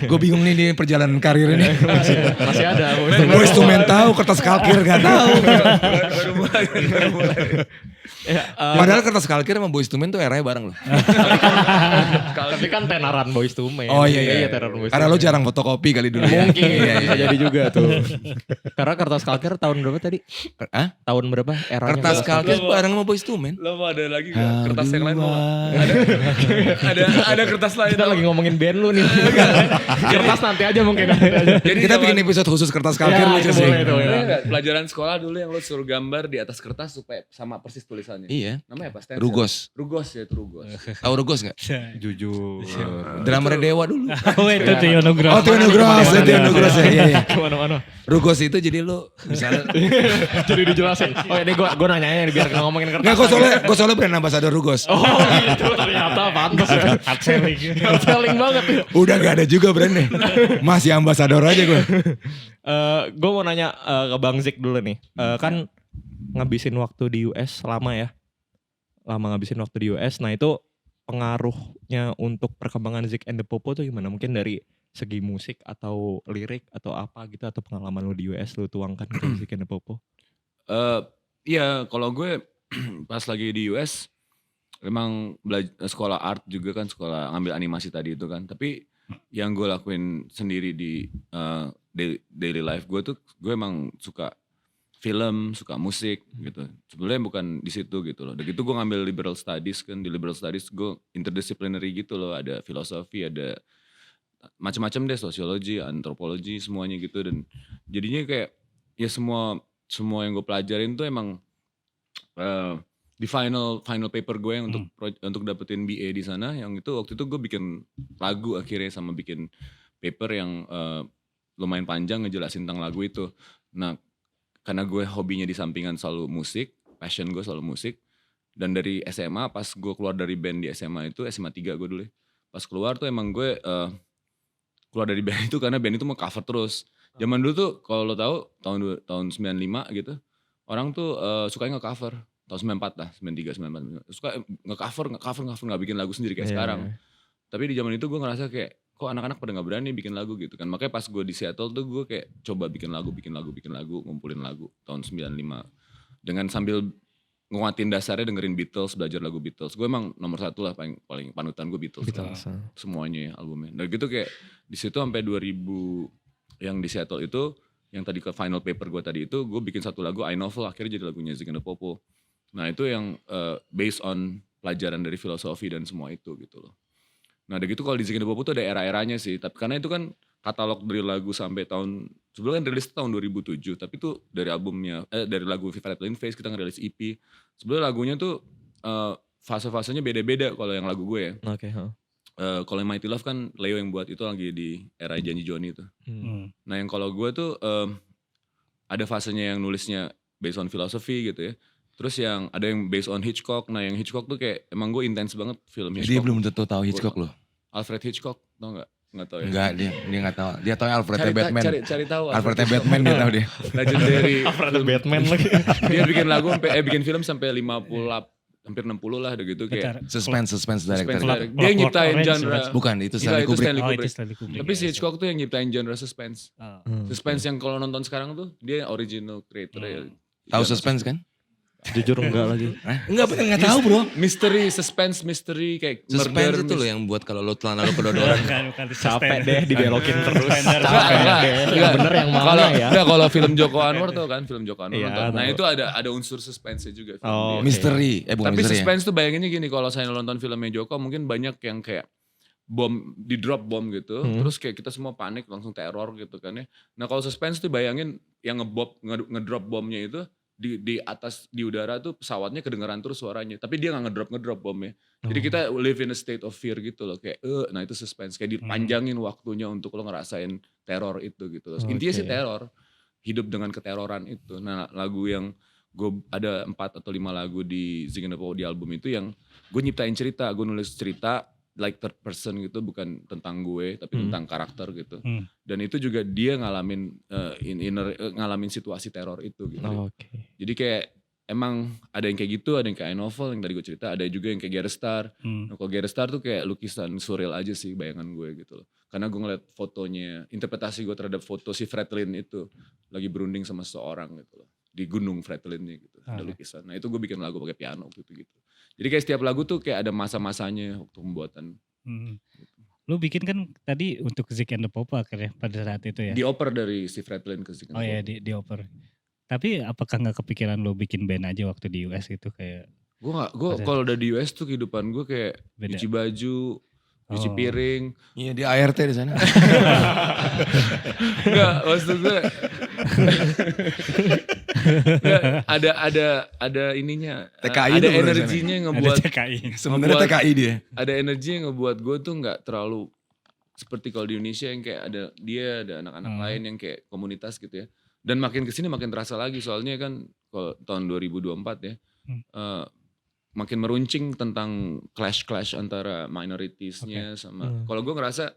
Gue bingung nih di perjalanan karir ini. Masih ada. Boyz II Men tahu, kertas kalkir gak tahu. Baru mulai. Padahal kertas kalkir sama Boyz II Men tuh eranya bareng loh. Tapi kan tenaran Boyz II Men. Oh iya. tenaran Boyz II Karena lo Men. jarang fotokopi kali dulu ya. Mungkin Iya, bisa iya. jadi juga tuh. Karena kertas kalkir tahun berapa tadi? Hah? Tahun berapa? Eranya Kertas berapa? kalkir bareng sama Boyz II Men. Lo mau ada lagi nggak? Kertas yang lain mau nggak? Ada kertas lain. Kita lagi ngomongin band lu nih. Kertas nanti aja mungkin. Jadi Kita zaman- bikin episode khusus kertas kalkir Ya, lucu itu sih. boleh tuh. Ada nggak pelajaran sekolah dulu yang lo suruh gambar di atas kertas supaya sama persis tulisannya? Iya. Namanya apa? Stencil? Rugos. Rugos ya itu Rugos. Tahu Rugos gak? Jujur. Drummer Dewa dulu. Oh itu Tio Nugroho. Oh Tio Nugroho ya. Iya. Kemana-mana. Rugos itu jadi lu misalnya. Jadi dijelasin. Oh ya deh gue nanya biar kita ngomongin kertas. Nggak, gue soalnya brand ambassador Rugos. Oh gitu ternyata pantas ya. Hard selling. Hard selling banget ya. Udah gak ada juga brandnya. Masih ambasador aja gue. Gue mau nanya ke Bang Zik dulu nih. Kan ngabisin waktu di US lama ya. Lama ngabisin waktu di US. Nah itu pengaruhnya untuk perkembangan Zik and the Popo tuh gimana? Mungkin dari segi musik atau lirik atau apa gitu atau pengalaman lu di US lu tuangkan ke Zik and the Popo? Iya, kalau gue pas lagi di US memang sekolah art juga kan, sekolah ngambil animasi tadi itu kan. Tapi yang gue lakuin sendiri di daily life gue tuh, gue emang suka film, suka musik gitu. Sebenarnya bukan di situ gitu loh. Dan gitu gue ngambil liberal studies kan, di liberal studies gue interdisciplinary gitu loh. Ada filosofi, ada macam-macam deh, sosiologi, antropologi, semuanya gitu. Dan jadinya kayak ya semua yang gue pelajarin tuh emang di final paper gue yang untuk dapetin BA di sana, yang itu waktu itu gue bikin lagu akhirnya sama bikin paper yang lumayan panjang ngejelasin tentang lagu itu. Nah, karena gue hobinya di sampingan selalu musik, passion gue selalu musik, dan dari SMA pas gue keluar dari band di SMA itu, SMA 3 gue dulu ya, pas keluar tuh emang gue keluar dari band itu karena band itu mau cover terus. Zaman dulu tuh kalau lo tahu tahun 95 gitu, orang tuh sukanya nge-cover. Tahun 94 lah, 93, 94. Suka nge-cover, gak bikin lagu sendiri kayak sekarang. Tapi di zaman itu gue ngerasa kayak, kok anak-anak pada gak berani bikin lagu gitu kan. Makanya pas gue di Seattle tuh gue kayak coba bikin lagu, ngumpulin lagu tahun 95. Dengan sambil nguatin dasarnya dengerin Beatles, belajar lagu Beatles. Gue emang nomor 1 lah, paling panutan gue Beatles. Semuanya ya albumnya. Dan gitu kayak di situ sampai 2000 yang di Seattle itu, yang tadi ke final paper gue tadi itu, gue bikin satu lagu I Novel, akhirnya jadi lagunya Zik and the Popo. Nah itu yang based on pelajaran dari filosofi dan semua itu gitu loh. Nah udah gitu kalau di Zik and the Popo tuh ada era-eranya sih. Tapi karena itu kan katalog dari lagu sampai tahun, sebelumnya kan rilis tahun 2007. Tapi tuh dari albumnya, dari lagu Viva Rattling Face kita ngerilis EP. Sebenarnya lagunya tuh fase-fasenya beda-beda kalau yang lagu gue ya. Oke. Kalau yang Mighty Love kan Leo yang buat, itu lagi di era Janji Joni itu. Nah yang kalau gue tuh ada fasenya yang nulisnya based on philosophy gitu ya. Terus yang ada yang based on Hitchcock. Nah yang Hitchcock tuh kayak emang gue intens banget film Hitchcock. Dia belum tentu tahu Hitchcock loh. Alfred Hitchcock, tau gak? Nggak tahu ya? Enggak, dia nggak tahu. Dia tahu Alfred Batman. Cari tahu. Alfred Batman dia tahu dia. Legendary. Alfred Batman lagi. Dia bikin lagu bikin film sampai 50, hampir 60 lah udah gitu kayak. Suspense director. Dia nyiptain genre. Bukan, itu Stanley Kubrick. Tapi si Hitchcock tuh yang nyiptain genre suspense. Suspense yang kalau nonton sekarang tuh dia original creator. Tahu suspense kan? Jujur enggak lagi. Enggak tahu bro. Misteri, suspense, mystery kayak Suspense itu loh yang buat kalau lo celana lo kedodoran. Capek deh dibelokin terus. Enggak bener yang mana ya? Enggak, kalau film Joko Anwar tuh kan, film Joko Anwar. Iya, Nah itu ada unsur suspense juga. Oh, Film dia. Misteri. Bukan Tapi misteri suspense tuh bayanginnya gini, kalau saya nonton filmnya Joko mungkin banyak yang kayak di drop bom gitu, terus kayak kita semua panik langsung teror gitu kan ya. Nah kalau suspense tuh bayangin yang ngedrop bomnya itu di atas di udara tuh pesawatnya kedengeran terus suaranya, tapi dia nggak ngedrop bomnya. Jadi kita live in a state of fear gitu loh, kayak nah itu suspense, kayak dipanjangin waktunya untuk lo ngerasain teror itu gitu loh. Intinya sih teror, hidup dengan keteroran itu. Nah lagu yang gue ada 4 atau 5 lagu di Zik and the Popo di album itu yang gue nyiptain cerita, gue nulis cerita like third person gitu, bukan tentang gue tapi tentang karakter gitu. Dan itu juga dia ngalamin ngalamin situasi teror itu gitu. Jadi kayak emang ada yang kayak gitu, ada yang kayak I Novel yang tadi gue cerita, ada juga yang kayak Gary Star. Nah, kalau Gary Star tuh kayak lukisan surreal aja sih bayangan gue gitu loh. Karena gue ngeliat fotonya, interpretasi gue terhadap foto si Fretlin itu lagi berunding sama seseorang gitu loh. Di gunung Fretlinnya gitu, ada lukisan. Nah itu gue bikin lagu pakai piano gitu. Jadi kayak setiap lagu tuh kayak ada masa-masanya waktu pembuatan. Lu bikin kan tadi untuk Zik and the Popo akhirnya pada saat itu ya? Dioper dari si Fretlin ke Zik and the Popo. Oh ya dioper. Tapi apakah gak kepikiran lu bikin band aja waktu di US gitu kayak? Gue kalau udah di US tuh kehidupan gue kayak cuci baju, cuci piring. Iya dia ART di sana. Enggak, maksud gue. Ada ininya. TKI ada tuh energinya ngebuat. Ada TKI. Sebenarnya TKI dia. Ada energi yang ngebuat gue tuh nggak terlalu seperti kalau di Indonesia yang kayak ada anak-anak lain yang kayak komunitas gitu ya. Dan makin kesini makin terasa lagi, soalnya kan kalau tahun 2024 ya. Makin meruncing tentang clash antara minoritiesnya sama. Kalau gue ngerasa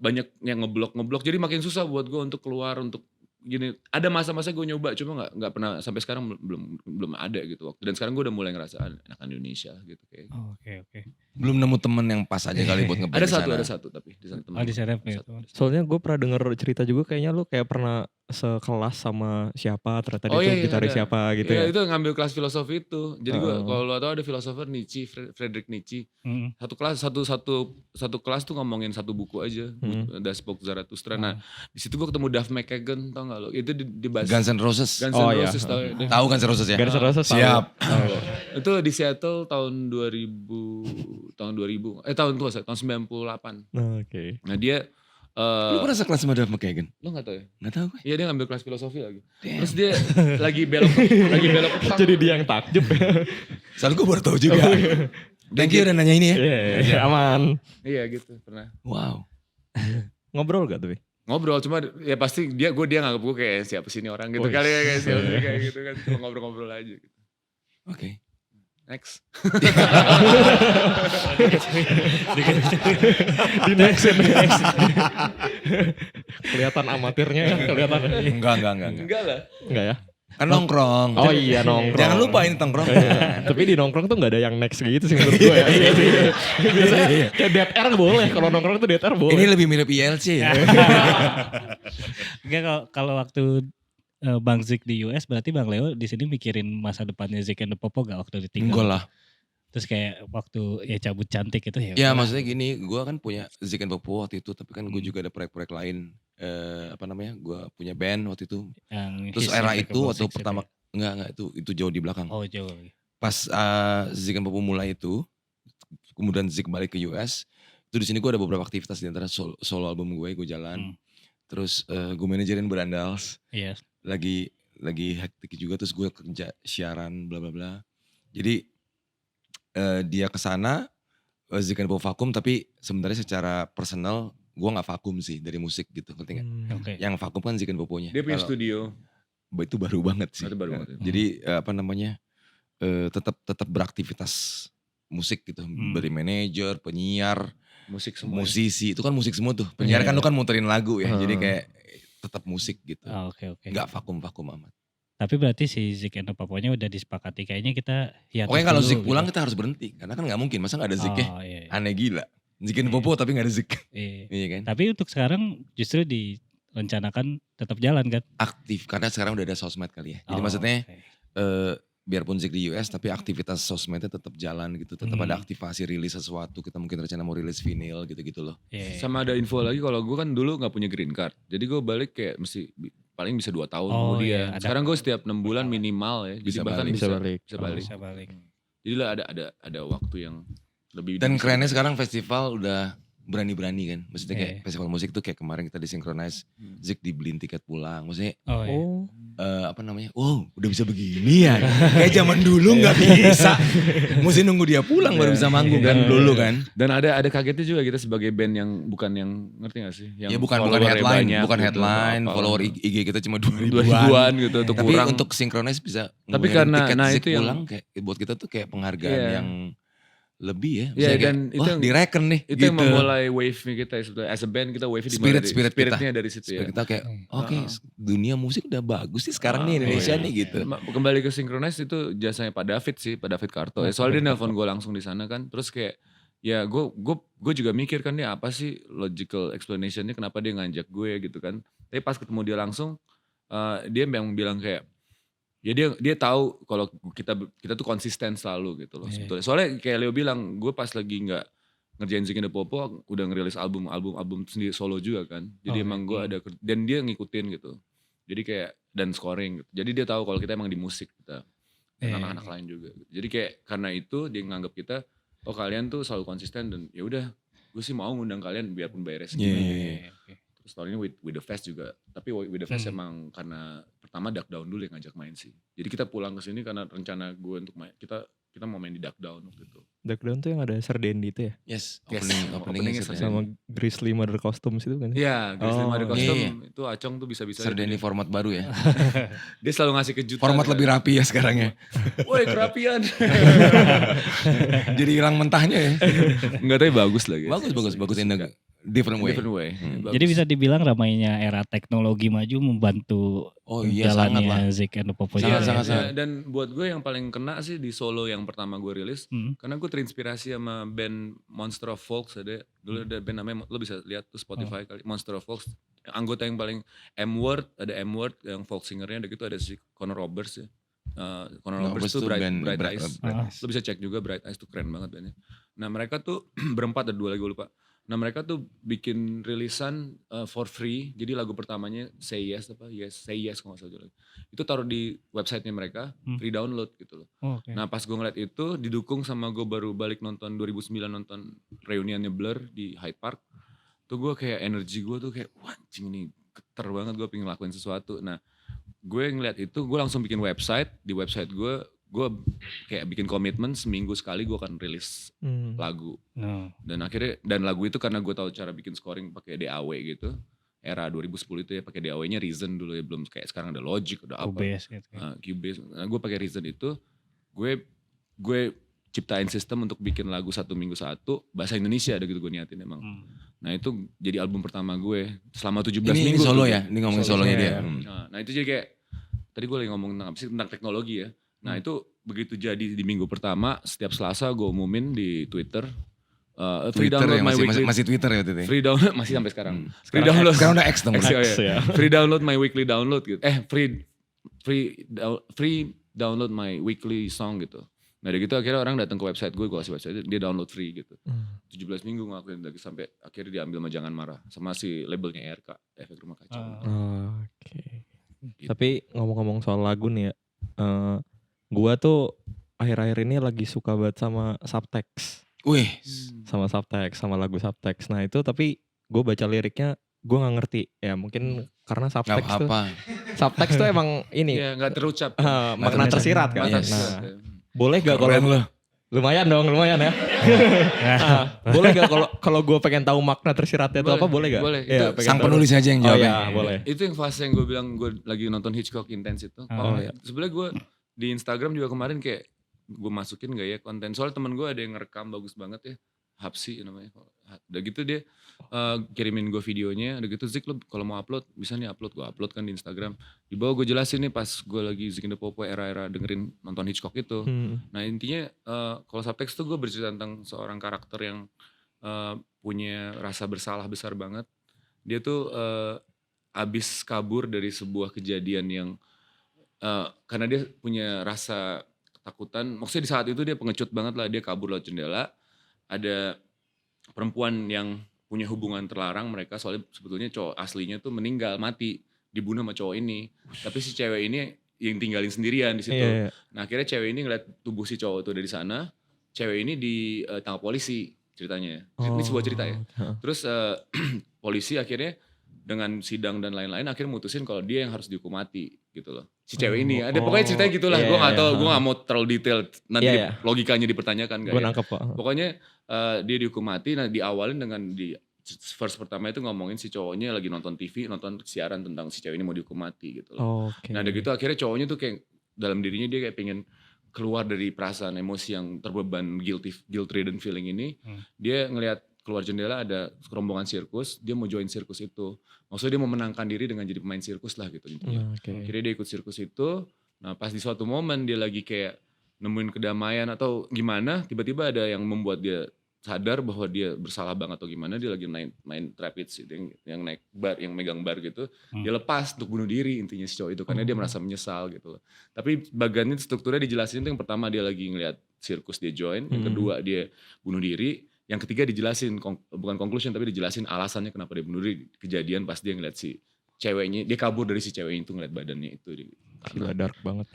banyak yang ngeblok, jadi makin susah buat gue untuk keluar, untuk gini, ada masa-masa gue nyoba cuma nggak pernah sampai sekarang belum ada gitu waktu. Dan sekarang gue udah mulai ngerasa enak Indonesia gitu kayak. Oh, oke. Belum nemu temen yang pas aja kali buat ngeband Ada satu tapi di sana teman. Oh, di sana Ada ya, satu. teman. Soalnya gue pernah denger cerita juga kayaknya lu kayak pernah sekelas sama siapa ternyata dia tuh gitaris ada. siapa gitu Iya, ya. itu ngambil kelas filosofi itu. Jadi gue kalau lo tau ada filosofer Nietzsche, Friedrich Nietzsche. Satu kelas satu kelas tuh ngomongin satu buku aja, Das Buch Zarathustra. Nah, di situ gue ketemu Duff McKagan, tau gak lo? Itu dibahas Guns N' Roses. Guns N' iya. Roses tahu ya? Tahu Guns N' Roses ya? Garis Roses Siap. Itu di Seattle tahun 2000 tahun 98. Oke. Nah dia Lu pernah sekelas sama Duff McKagan? lo nggak tahu ya? Gak tahu gue. Iya dia ngambil kelas filosofi lagi. Terus dia lagi belok ke punk. Jadi dia yang takjub ya. Soalnya gue baru tahu juga. Thank you udah nanya ini ya. Iya, aman. Iya gitu pernah. Wow. Ngobrol gak tuh? Ngobrol cuma ya pasti dia nganggap gue kayak siapa sih ini orang gitu kali ya kayak siapa sih kayak gitu kan cuma ngobrol-ngobrol aja gitu. Oke. Next. Di next. Kelihatan amatirnya kan, kelihatan. Enggak. Enggak lah. Enggak ya? Kan nongkrong. Oh iya nongkrong. Jangan lupa ini nongkrong. Tapi di nongkrong tuh gak ada yang next gitu sih menurut gue ya. Biasanya kayak dead air boleh. Kalau nongkrong tuh dead air boleh. Ini lebih mirip ILC ya. Enggak kalau waktu Bang Zik di US berarti Bang Leo di sini mikirin masa depannya Zik and the Popo gak waktu ditinggal? Enggak lah. Terus kayak waktu ya cabut cantik itu ya. Ya maksudnya gini, gue kan punya Zik and Popo waktu itu, tapi kan gue juga ada proyek-proyek lain. Gue punya band waktu itu. Terus era itu waktu pertama, enggak itu jauh di belakang. Oh jauh. Pas Zik and Popo mulai itu, kemudian Zik balik ke US, itu di sini gue ada beberapa aktivitas di antara solo album gue jalan. Terus gue manajerin Berandals. Iya. Lagi hektik juga, terus gue kerja siaran bla bla bla. Jadi dia kesana Zik and Popo vakum, tapi sebenarnya secara personal gue nggak vakum sih dari musik gitu, ngerti nggak? Oke. Yang vakum kan Zik and Popo-nya. Dia punya studio. Itu baru banget sih. Itu baru banget. Jadi tetap beraktivitas musik gitu, dari manajer, penyiar, Musik semua. musisi, itu kan musik semua tuh. Penyiar kan lu kan muterin lagu ya, jadi kayak tetap musik gitu. Oke. Nggak vakum amat. Tapi berarti si Zik and the Popo-nya udah disepakati kayaknya kita hiatus Pokoknya kalau dulu Zik gitu. pulang kita harus berhenti, karena kan nggak mungkin, masa nggak ada Zik ya? Oh, iya. Aneh gila. Zik and Popo tapi nggak ada Zik. Iya. Iya kan? Tapi untuk sekarang justru direncanakan tetap jalan kan? Aktif, karena sekarang udah ada sosmed kali ya. Jadi maksudnya biarpun Zik di US tapi aktivitas sosmednya tetap jalan gitu. Tetap ada aktivasi rilis sesuatu. Kita mungkin rencana mau rilis vinyl gitu-gitu loh. Yeah. Sama ada info lagi kalau gue kan dulu gak punya green card. Jadi gue balik kayak mesti paling bisa 2 tahun kemudian. Iya, Sekarang gue setiap 6 bulan minimal ya. Jadi Bisa bahkan balik. bisa Bisa balik. Bisa balik. Jadi lah ada waktu yang lebih. Dan kerennya sekarang festival udah berani-berani kan. Maksudnya kayak Iya. festival musik tuh kayak kemarin kita disinkronize. Zik dibeliin tiket pulang. Maksudnya Oh iya. wow udah bisa begini ya. Kayak zaman dulu gak bisa. Mesti nunggu dia pulang baru bisa manggung kan dulu kan. Dan ada kagetnya juga kita sebagai band yang bukan yang ngerti gak sih? Yang Ya bukan followernya headline, banyak bukan gitu, headline, apa-apa. follower IG kita cuma 2000-an 2000-an. gitu untuk Tapi kurang. untuk synchronize bisa Tapi ngeluarin karena- tiket nah Zik itu yang- pulang kayak buat kita tuh kayak penghargaan Iya. yang lebih ya. Iya, Misalnya dan kayak, itu wah yang- direken nih Itu gitu. yang memulai wave-nya kita ya sebetulnya. As a band kita wave-nya dimulai dari spiritnya dari situ ya. Spirit kita kayak oke, dunia musik udah bagus sih sekarang nih Indonesia nih gitu. Kembali ke Synchronize itu jasanya Pak David sih, Pak David Karto. Ya, soalnya dia nelpon gue langsung di sana kan. Terus kayak ya gue juga mikir kan dia apa sih logical explanationnya kenapa dia ngajak gue gitu kan. Tapi pas ketemu dia langsung dia yang bilang kayak ya dia tahu kalau kita tuh konsisten selalu gitu loh sebetulnya. Soalnya kayak Leo bilang gue pas lagi nggak ngerjain Zik and the Popo udah ngerilis album sendiri solo juga kan. Jadi emang gue ada dan dia ngikutin gitu. Jadi kayak dan scoring gitu. Jadi dia tahu kalau kita emang di musik kita. Dan anak-anak lain juga. Jadi kayak karena itu dia nganggap kita oh kalian tuh selalu konsisten dan ya udah gue sih mau ngundang kalian biarpun bayarnya segini. Terus tahun ini with the Fest juga. Tapi with the Fest emang karena pertama Duck Down dulu yang ngajak main sih. Jadi kita pulang ke sini karena rencana gue untuk main kita mau main di Duck Down waktu itu. Duck Down tuh yang ada Sardendi itu ya? Yes, Openingnya openingnya Sardendi. Sama Grizzly Mother Costumes itu kan? Iya, Grizzly Mother Oh, Custom iya. itu Acong tuh bisa-bisa. Sardeni format baru ya. Dia selalu ngasih kejutan. Format lebih rapi ya sekarang ya. Woi kerapian. Jadi hilang mentahnya ya. Enggak tapi bagus lagi. Bagus. different way. Different way. Bagus. Jadi bisa dibilang ramainya era teknologi maju membantu Oh iya, sangat lah. jalannya Zik and the Popo Iya, Jam. sangat. dan buat gue yang paling kena sih di solo yang pertama gue rilis, Hmm. karena gue terinspirasi sama band Monster of Folks. Dulu ada band namanya, lo bisa lihat tuh Spotify kali, Monster of Folks. Anggota yang paling M-Word, ada M-Word yang folk singernya, ada gitu ada si Conor Roberts ya. Conor Roberts tuh Bright Eyes. Lo bisa cek juga Bright Eyes tuh keren banget bandnya. Nah mereka tuh berempat, ada 2 lagi gue lupa. Nah mereka tuh bikin rilisan for free. Jadi lagu pertamanya Say Yes Say Yes kalau gak salah. Itu taruh di websitenya mereka, free download gitu loh. Oh, oke. Nah pas gue ngeliat itu didukung sama gue baru balik nonton 2009 nonton reuniannya Blur di Hyde Park. Tuh gue kayak energi gue tuh kayak wah anjing nih keter banget gue pengen ngelakuin sesuatu. Nah gue ngeliat itu gue langsung bikin website. Di website gue kayak bikin komitmen seminggu sekali gue akan rilis lagu. No. Dan akhirnya lagu itu karena gue tahu cara bikin scoring pakai DAW gitu. Era 2010 itu ya pakai DAW-nya Reason dulu ya, belum kayak sekarang ada Logic udah apa. Cubase gitu. Cubase. Nah, gue pakai Reason itu gue ciptain sistem untuk bikin lagu 1 minggu 1 bahasa Indonesia ada gitu gue niatin emang. Nah itu jadi album pertama gue selama 17 Ini minggu. solo ya, ini ngomongin solonya dia. Nah itu jadi kayak tadi gue lagi ngomong tentang teknologi ya. Nah itu begitu jadi di minggu pertama setiap Selasa gue umumin di Twitter. Free Twitter download ya, my weekly. masih Twitter ya waktu itu. Free download masih sampai sekarang. Free download. Sekarang udah X dong. X, ya. Free download my weekly download gitu. Free download my weekly song gitu. Nah dari gitu akhirnya orang datang ke website gue kasih website dia download free gitu. 17 minggu ngelakuin lagi sampai akhirnya diambil sama Jangan Marah sama si labelnya ERK, Efek Rumah Kaca. Oke. Gitu. Tapi ngomong-ngomong soal lagu nih ya, gua tuh akhir-akhir ini lagi suka banget sama subtext, Wih, sama lagu subtext. Nah itu tapi gue baca liriknya gue nggak ngerti ya, mungkin karena gak subtext tuh emang ini Iya gak terucap. makna tersirat kan. Yes. Nah boleh gak kalau keren loh. lumayan ya. Boleh gak kalau gue pengen tahu makna tersiratnya itu Boleh, apa, boleh gak? boleh. Ya, Itu pengen Sang tahu. penulis aja yang Oh jawab. iya boleh. Itu yang fase yang gue bilang gue lagi nonton Hitchcock Intense itu. Oh, iya. Sebenarnya gue di Instagram juga kemarin kayak gue masukin gak ya konten. Soalnya temen gue ada yang ngerekam bagus banget ya. Hapsi namanya. Udah gitu dia kirimin gue videonya. Udah gitu Zik lo kalau mau upload bisa nih upload. Gue upload kan di Instagram. Di bawah gue jelasin nih pas gue lagi Zik and the Popo era-era dengerin nonton Hitchcock itu. Nah intinya kalau subtext tuh gue bercerita tentang seorang karakter yang punya rasa bersalah besar banget. Dia tuh abis kabur dari sebuah kejadian yang karena dia punya rasa ketakutan. Maksudnya di saat itu dia pengecut banget lah. Dia kabur lewat jendela. Ada perempuan yang punya hubungan terlarang mereka. Soalnya sebetulnya cowok aslinya tuh meninggal, mati. Dibunuh sama cowok ini. Tapi si cewek ini yang tinggalin sendirian di situ. Iya. Nah akhirnya cewek ini ngeliat tubuh si cowok itu dari sana. Cewek ini ditangkap polisi ceritanya. Ini sebuah cerita ya. Terus polisi akhirnya dengan sidang dan lain-lain akhirnya mutusin kalau dia yang harus dihukum mati gitu loh. Si cewek ini ada pokoknya ceritanya gitulah. Iya, Gue gak iya, tahu, gue gak mau terlalu detail. Nanti Iya, iya. logikanya dipertanyakan gak Gue ya. nangkep Pak. Pokoknya dia dihukum mati. Nah diawalin dengan di verse pertama itu ngomongin si cowoknya lagi nonton TV, nonton siaran tentang si cewek ini mau dihukum mati gitu loh. Oke. Nah udah gitu akhirnya cowoknya tuh kayak dalam dirinya dia kayak pengen keluar dari perasaan emosi yang terbeban guilt ridden feeling ini. Dia ngelihat keluar jendela ada rombongan sirkus, dia mau join sirkus itu. Maksudnya dia mau menangkan diri dengan jadi pemain sirkus lah gitu intinya. Oke. Akhirnya dia ikut sirkus itu. Nah pas di suatu momen dia lagi kayak nemuin kedamaian atau gimana, tiba-tiba ada yang membuat dia sadar bahwa dia bersalah banget atau gimana, dia lagi main trapeze itu yang naik bar, yang megang bar gitu. Dia lepas untuk bunuh diri intinya si cowok itu karena dia merasa menyesal gitu loh. Tapi bagiannya strukturnya dijelasin tuh yang pertama dia lagi ngeliat sirkus dia join, yang kedua dia bunuh diri, yang ketiga dijelasin bukan conclusion tapi dijelasin alasannya kenapa dia bunuh diri, kejadian pas dia ngeliat si ceweknya, dia kabur dari si cewek itu ngeliat badannya itu. Gila dark banget.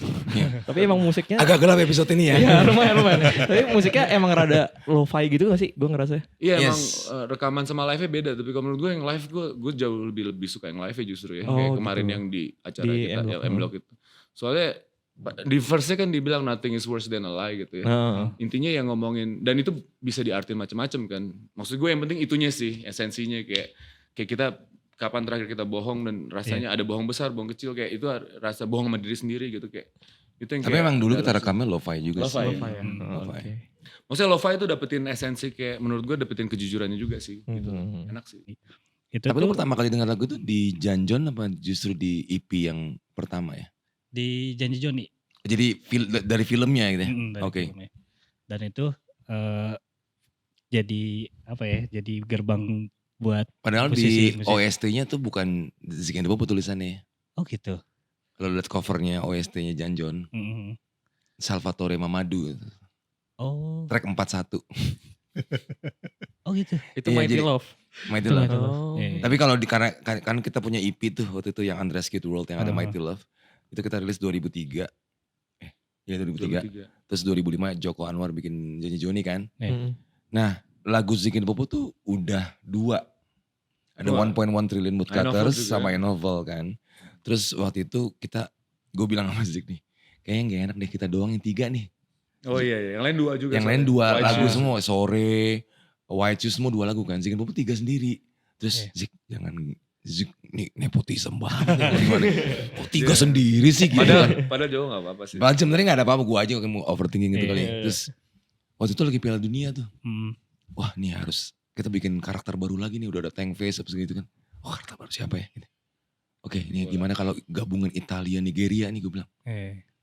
Tapi emang musiknya Agak gelap episode ini ya. Iya lumayan. Tapi musiknya emang rada lo-fi gitu gak sih? Gue ngerasa. Iya emang Yes. rekaman sama live-nya beda. Tapi kalau menurut gue yang live gue jauh lebih suka yang live-nya justru ya. Oh, Kayak gitu. kemarin yang di acara Di kita M-Block. M-Block itu. Soalnya di verse-nya kan dibilang nothing is worse than a lie gitu ya. Intinya yang ngomongin, dan itu bisa diartin macam-macam kan. Maksud gue yang penting itunya sih esensinya kayak kita kapan terakhir kita bohong dan rasanya ada bohong besar, bohong kecil kayak itu rasa bohong sama diri sendiri gitu kayak Itu yang Tapi kayak emang dulu kita dalam- rekamnya lo-fi juga Lo-fi sih. ya? Lo-fi ya? Lo-fi. Oke. Maksudnya lo-fi itu dapetin esensi kayak menurut gue dapetin kejujurannya juga sih. Gitu. Enak sih. Itu Tapi lu tuh pertama kali dengar lagu itu di Janjon apa justru di EP yang pertama ya? di Janji Joni. Jadi dari filmnya gitu ya? Dari Oke. filmnya. Dan itu jadi apa ya? Jadi gerbang buat Padahal musisi- di musisi. OST-nya tuh bukan Zik and the Popo tulisannya. Oh gitu. Kalau lihat covernya OST-nya Janjon, Mm-mm. Salvatore Mamadou, Oh, track 41. oh gitu. Itu Iya, Mighty jadi- Love. Mighty Love. Mighty Love. Oh. Iya. Tapi kalau karena kan kita punya EP tuh waktu itu yang Andreas Kid World yang ada Uh-huh. Mighty Love. Itu kita rilis 2003. Iya 2003. 2003. Terus 2005 Joko Anwar bikin Janji Joni kan. Hmm. Lagu Zik and the Popo tuh udah 2. Ada Dua. 1.1 trillion I Novel woodcutters juga. sama I Novel kan. Terus waktu itu gue bilang sama Zik nih, kayaknya gak enak deh kita doang yang 3 nih. Oh iya, yang lain 2 juga. Yang lain soalnya. 2 White lagu Shoes. semua, Sore, White Shoes semua 2 lagu kan. Zik and the Popo 3 sendiri. Terus Zik jangan, Zik nih nepotisme banget. Gimana? Kok 3 sendiri sih gitu. Padahal jauh gak apa-apa sih. Padahal sebenarnya gak ada apa-apa, gue aja yang mau overthinking gitu Iya, kali. iya. Terus waktu itu lagi Piala Dunia tuh. Hmm. Wah nih harus kita bikin karakter baru lagi nih, udah ada tank face apa segitu kan. Oh karakter baru siapa ya? Gitu. Oke ini gimana kalau gabungan Italia Nigeria nih gue bilang.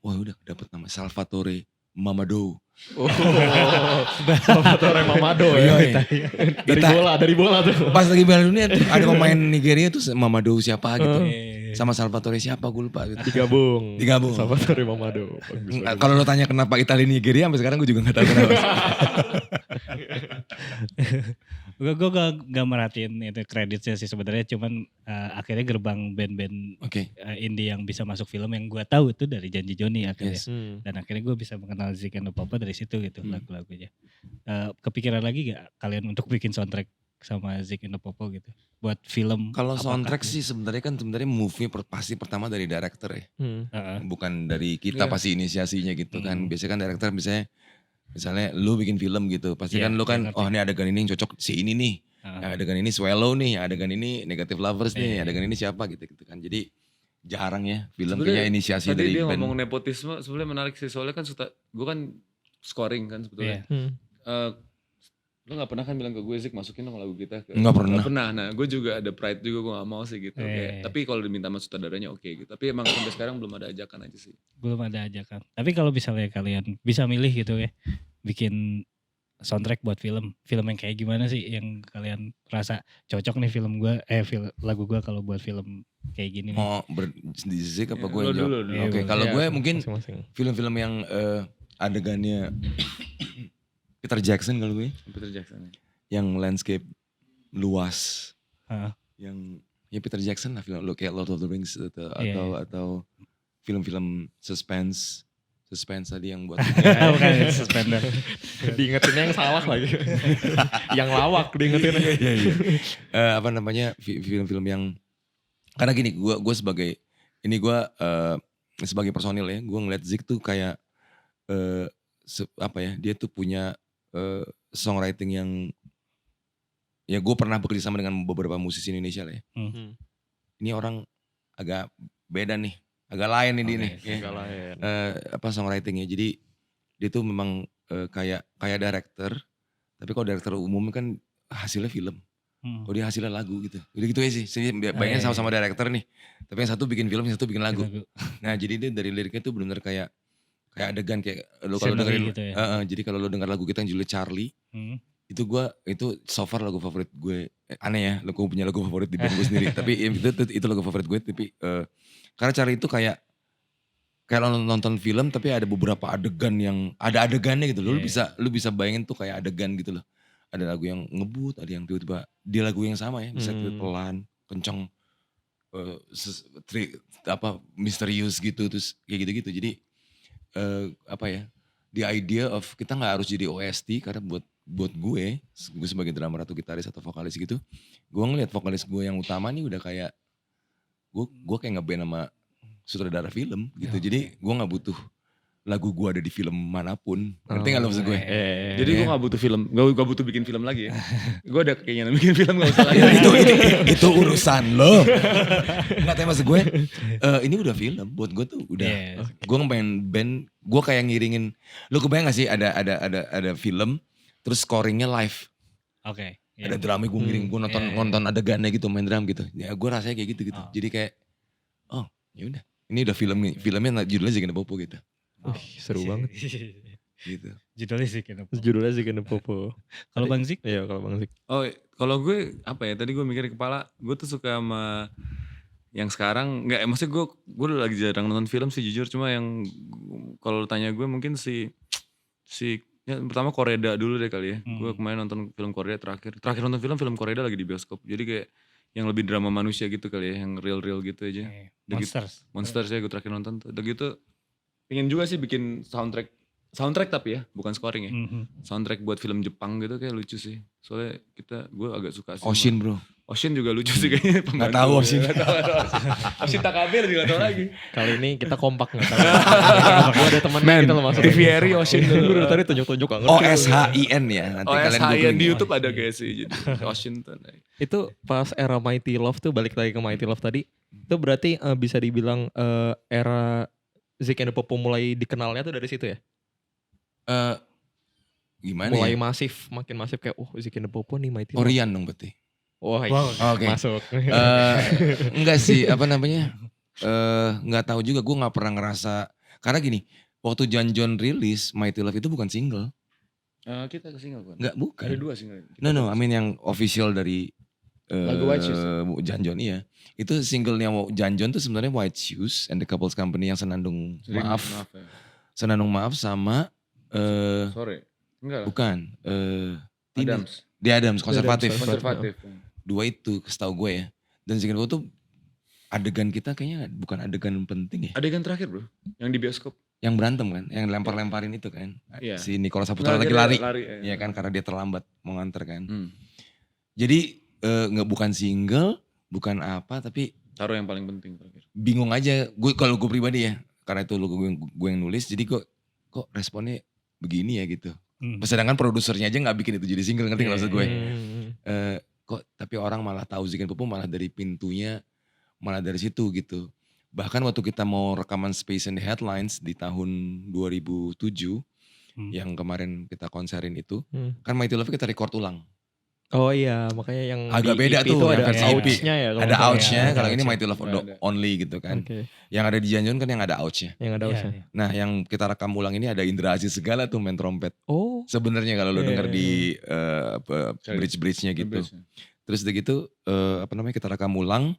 Wah udah dapet nama Salvatore Mamadou. Oh, Salvatore Mamadou ya. Iya, iya. Dari bola tuh. Pas lagi Piala Dunia tuh ada pemain Nigeria tuh Mamadou siapa gitu. Eh, Sama Salvatore siapa gue lupa gitu. Digabung. Salvatore Salvatore Mamadou. Bagus, bagus. Kalau lo tanya kenapa Italia Nigeria sampai sekarang gue juga gak tahu kenapa. gue gak merhatiin itu kreditnya sih sebenarnya, cuman akhirnya gerbang band-band Oke. indie yang bisa masuk film yang gue tahu itu dari Janji Joni akhirnya. Yes. Dan akhirnya gue bisa mengenal Zik and the Popo dari situ gitu Hmm. lagu-lagunya. Kepikiran lagi gak kalian untuk bikin soundtrack sama Zik and the Popo gitu buat film? Kalau apakah- soundtrack sih sebenarnya movie pasti pertama dari director ya. Heeh. Bukan dari kita Iya. pasti inisiasinya gitu kan. Hmm. Biasanya kan director misalnya lu bikin film gitu. Pasti Iya, kan lu kan ngerti. oh ini adegan ini yang cocok si ini nih. Heeh. Yang adegan ini Swallow nih, yang adegan ini Negative Lovers nih, Iya. adegan ini siapa gitu kan. Jadi jarang ya film Sebenarnya punya inisiasi Tadi dari dia band. ngomong nepotisme sebenarnya menarik sih. Soalnya kan gue kan scoring kan sebetulnya. Iya. Lo gak pernah kan bilang ke gue Zik masukin dong lagu kita. Nggak pernah. Gak pernah. Nah gue juga ada pride juga gue gak mau sih gitu. Iya. Tapi kalau diminta sama sutradaranya oke gitu. Tapi emang sampai sekarang belum ada ajakan aja sih. Belum ada ajakan. Tapi kalau misalnya kalian bisa milih gitu ya, bikin soundtrack buat film yang kayak gimana sih yang kalian rasa cocok nih film gue, lagu gue kalau buat film kayak gini nih. Mau di Zik apa Ya, gue lo yang jawab? dulu. Iya, Oke, boleh. kalau Iya, gue mungkin masing-masing. film-film yang adegannya Peter Jackson kalau gue. Peter Jackson. Yang landscape luas, Heeh. yang ya Peter Jackson lah film lo kayak Lord of the Rings Iya. atau film-film suspense tadi yang buat Bukan suspender. Diingetinnya yang salah lagi. Yang lawak diingetinnya. Iya. Apa namanya film-film yang karena gini gue sebagai sebagai personil ya gue ngeliat Zik tuh kayak dia tuh punya songwriting yang ya gue pernah bekerja sama dengan beberapa musisi Indonesia lah ya. Ini orang agak beda nih, agak lain nih dia nih. Ya. Enggak lain. Songwritingnya jadi dia tuh memang kayak director, tapi kalau director umum kan hasilnya film. Kalau dia hasilnya lagu gitu. Udah gitu aja sih. Bayangin sama-sama director nih. Tapi yang satu bikin film, yang satu bikin lagu. Nah jadi dia dari liriknya tuh benar-benar kayak adegan kayak lo kalau dengerin. Gitu ya? Jadi kalau lo dengar lagu kita yang judulnya Charlie, itu so far lagu favorit gue. Aneh ya, lo punya lagu favorit di band gue sendiri. Tapi itu lagu favorit gue. Tapi karena Charlie itu kayak lo nonton film tapi ada beberapa adegan yang ada adegannya gitu. Lo bisa bayangin tuh kayak adegan gitu loh. Ada lagu yang ngebut, ada yang tiba-tiba dia lagu yang sama ya, bisa pelan, kenceng, misterius gitu, terus kayak gitu-gitu. Jadi the idea of kita nggak harus jadi OST karena buat gue sebagai drummer atau gitaris atau vokalis gitu, gue ngeliat vokalis gue yang utama nih udah kayak gue kayak ngeband sama sutradara film gitu. Jadi gue nggak butuh lagu gue ada di film manapun. Ngerti gak lo maksud gue? Jadi gue gak butuh film, gak butuh bikin film lagi ya. Gue ada keinginan bikin film gak usah lagi. itu urusan lo. Nggak tahu maksud gue. Ini udah film buat gue tuh udah. Yes. Gue ngebayangin band, gue kayak ngiringin. Lo kebayang gak sih ada film, terus scoringnya live. Oke. Ada drumnya gue ngiring, gue nonton adegannya gitu main drum gitu. Ya gue rasanya kayak gitu. Jadi kayak, oh ya udah. Ini udah film nih, filmnya judulnya Zik and the Popo gitu. Seru banget. Gitu. Judulnya Zik and the Popo. Judulnya Zik and the Popo. Kalau Bang Zik? Iya kalau Bang Zik. Oh kalau gue apa ya, tadi gue mikir di kepala, gue tuh suka sama yang sekarang, maksudnya gue lagi jarang nonton film sih jujur, cuma yang kalau tanya gue mungkin si ya, pertama Koreda dulu deh kali ya. Gue kemarin nonton film Korea terakhir nonton film Koreda lagi di bioskop. Jadi kayak yang lebih drama manusia gitu kali ya, yang real gitu aja. Monsters ya gue terakhir nonton tuh. Udah gitu pengen juga sih bikin soundtrack tapi ya, bukan scoring ya. Soundtrack buat film Jepang gitu kayak lucu sih. Soalnya gue agak suka sih. Oshin bro. Oshin juga lucu sih kayaknya. Gak tahu Oshin. Oshin Takabel juga gak tahu lagi. Kali ini kita kompak gak tahu. Gue ada temen kita loh masuk. TVRI Oshin dulu. Gue tadi tunjuk-tunjuk gak ngerti. OSHIN ya. Nanti kalian OSHIN googling. di YouTube ada kayak sih. Jadi Oshin tuh. Itu pas era Mighty Love tuh, balik lagi ke Mighty Love tadi. Itu berarti bisa dibilang era Zik and the Popo mulai dikenalnya tuh dari situ ya? Gimana Mulai ya? makin masif kayak Zik and the Popo nih Mighty Love. Orion dong berarti. Wah, Oke. masuk. Enggak sih, apa namanya? Enggak tahu juga, gue nggak pernah ngerasa. Karena gini, waktu John John rilis Mighty Love itu bukan single. Kita ke single kan? Enggak, bukan. Ada 2 single. No, I mean yang official dari Lagu White Shoes. John John iya. Itu singlenya John John tuh sebenarnya White Shoes and the Couples Company yang Senandung Maaf. Ya. Senandung Maaf sama Sore. Enggak lah. bukan Adams. The Adams, konservatif. Konservatif. 2 itu setahu gue ya. Dan Zik and the Popo tuh adegan kita kayaknya bukan adegan penting ya. Adegan terakhir bro, yang di bioskop. Yang berantem kan, yang lempar-lemparin itu kan. Iya. Si Nicholas Saputra lagi lari. Iya Iya kan, karena dia terlambat mau nganter kan. Jadi Jadi bukan single, bukan apa, tapi taruh yang paling penting terakhir. bingung aja. Gue kalau gue pribadi ya, karena itu gue yang nulis, jadi kok responnya begini ya gitu. Sedangkan produsernya aja nggak bikin itu jadi single, ngerti nggak maksud gue? Kok tapi orang malah tahu Zik and the Popo malah dari pintunya, malah dari situ gitu. Bahkan waktu kita mau rekaman Space and the Headlines di tahun 2007, yang kemarin kita konserin itu, kan Mighty Love kita record ulang. Oh iya, makanya yang Agak di beda EP tuh, itu yang ada versi EP. ouch-nya ya. kalau Ada nggak salah. ouch-nya, ada kalau ini ouch-nya. Mighty Love Ada. only gitu kan. Oke, Yang ada di Janjon kan yang ada ouch-nya. yang ada ouch-nya. Nah yang kita rekam ulang ini ada Indra Aziz segala tuh main trompet. Oh, Sebenarnya kalau lo Iya, denger iya, di bridge-bridge-nya gitu. Terus udah gitu kita rekam ulang.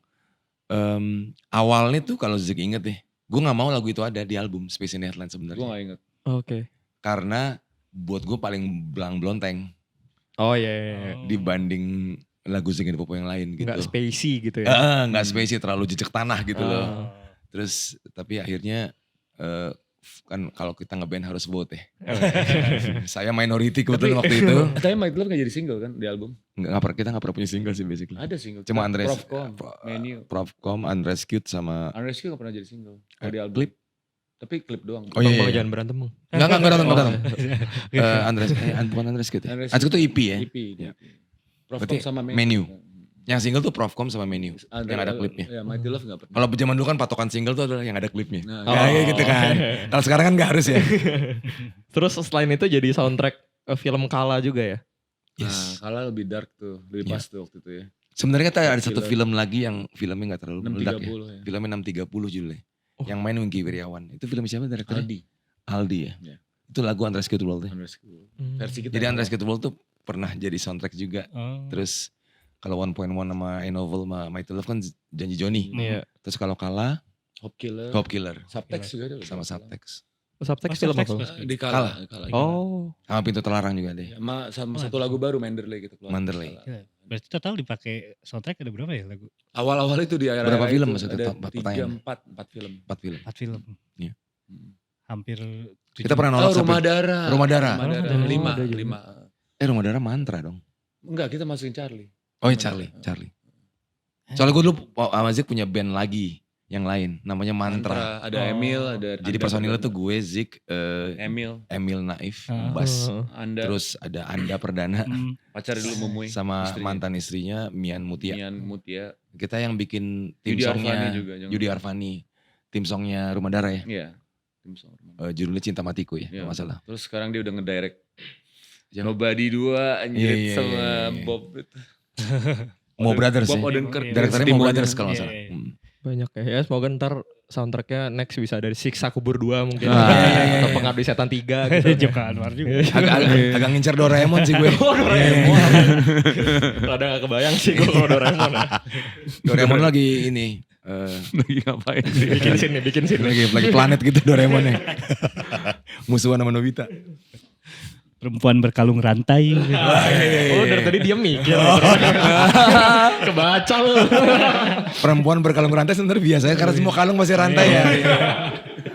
Awalnya tuh kalau Zik inget deh, gue gak mau lagu itu ada di album Space and the Headlines Gue sebenarnya. gak inget. oke. Karena buat gue paling belang-belonteng Oh iya. dibanding lagu Zik and the Popo yang lain gitu. Nggak spacey gitu ya. Nggak spacey, terlalu jejak tanah gitu loh. Oh. Terus tapi akhirnya kan kalau kita ngeband harus vote ya. Saya minority kebetulan waktu itu. Tapi Mighty Love gak jadi single kan di album? Kita nggak pernah punya single sih basically. Ada single. Cuma Andres, Profcom, Menu. Profcom, Unrescued sama Unrescued gak pernah jadi single. Kalau di album. Klip. Tapi klip doang. Oh iya, Bang, iya. jangan berantem bang. Enggak datang. Bukan Unrescued ya. Unrescued. Unrescued itu EP ya. EP. Iya. Profcom Berarti sama Menu. Yang single tuh Profcom sama Menu. Yang ada klipnya. Ya Mighty Love gak pernah. Kalau zaman dulu kan patokan single tuh adalah yang ada klipnya. Nah, Kayak gitu kan. Kalau sekarang kan nggak harus ya. Terus selain itu jadi soundtrack film Kala juga ya? Nah, Kala lebih dark tuh. Lebih pas tuh waktu itu ya. Sebenarnya kita ada satu Killer. film lagi yang filmnya nggak terlalu meledak ya. 630 ya. Filmnya 630 judulnya. Yang main Wingky Wiryawan. Itu film siapa direkturnya? Aldi ya. Iya. Itu lagu Unrescued World ya. Unrescued. Versi kita. Jadi Unrescued World tuh pernah jadi soundtrack juga. Terus kalau 1.1 sama A-Novel sama Mighty Love kan Janji Joni. Iya. Terus kalau Kala, Hope Killer. Hope Killer. Subtext juga ada. Sama Subtext. Subtext film apa? Di Kala. Oh. Sama Pintu Terlarang juga deh. Sama satu lagu baru Manderley gitu. keluar. Manderley. Kala. Berarti total dipakai soundtrack ada berapa ya lagu? Awal-awal itu di era Berapa film itu maksudnya? ada Pertanyaan. 4 film. 4 film. 4 film. Iya. Hampir Kita pernah nolak Rumah sampai Darah. Rumah Darah. Rumah Darah. Oh, 5. ada juga. 5. Rumah Darah Mantra dong. Enggak, kita masukin Charlie. Oh iya Charlie. Soalnya gue dulu sama Zik punya band lagi. yang lain namanya Mantra. Ada Emil, ada Jadi Anda personilnya Perdana. tuh gue, Zik, Emil, Naif, Ah. bass. Anda, Terus ada Anda Perdana pacar dulu Mumui. sama istrinya. mantan istrinya Mian Mutia. Mian Mutia. Kita yang bikin tim Yudi songnya Arvani juga, jangan Yudi lupa. Arvani. Tim songnya Rumah Dara ya. Iya. Tim Song. Judulnya Cinta Matiku ya, Iya. kalau nggak salah. Terus sekarang dia udah ngedirect Yang- Nobody 2 anjir Iya, sama iya. Bob itu. Mo Brothers Bob ya. Odenkirk. Direkturnya Mo Steamboat-nya. Brothers kalau nggak Iya, salah. iya. Banyak ya semoga ntar soundtracknya next bisa dari Siksa Kubur 2 mungkin. Ah, Atau Pengabdi Setan 3 gitu. Joko Anwar juga. Agak ngincer Doraemon sih gue. Doraemon. Rada gak kebayang sih gue kalau Doraemon. Doraemon lagi ini. Lagi ngapain sih? Bikin sini. Lagi planet gitu Doraemonnya. Musuhan sama Nobita. Perempuan berkalung rantai. Oh dari tadi dia mikir. Kebaca lu. Perempuan berkalung rantai sebenarnya biasa ya, karena semua kalung masih rantai ya.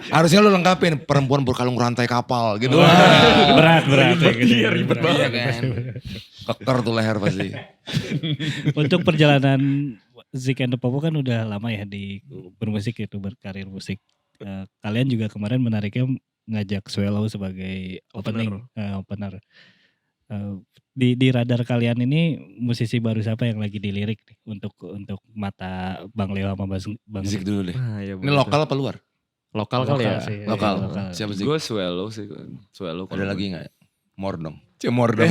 Harusnya lu lengkapin perempuan berkalung rantai kapal gitu. berat kayak gitu. Iya ribet banget. Iya kan. Keker tuh leher pasti. Untuk perjalanan Zik and the Popo kan udah lama ya di bermusik itu, berkarir musik. Kalian juga kemarin menariknya ngajak Swallow sebagai opener. Di radar kalian ini musisi baru siapa yang lagi dilirik nih untuk mata Bang Leo sama Bang Zik dulu deh. Ah, iya, Ini lokal apa luar? Lokal kali ya. sih. Lokal. Iya, lokal. Siapa sih? Gue Swallow sih. Swallow. Ada lagi gak? Mordong. Mordong.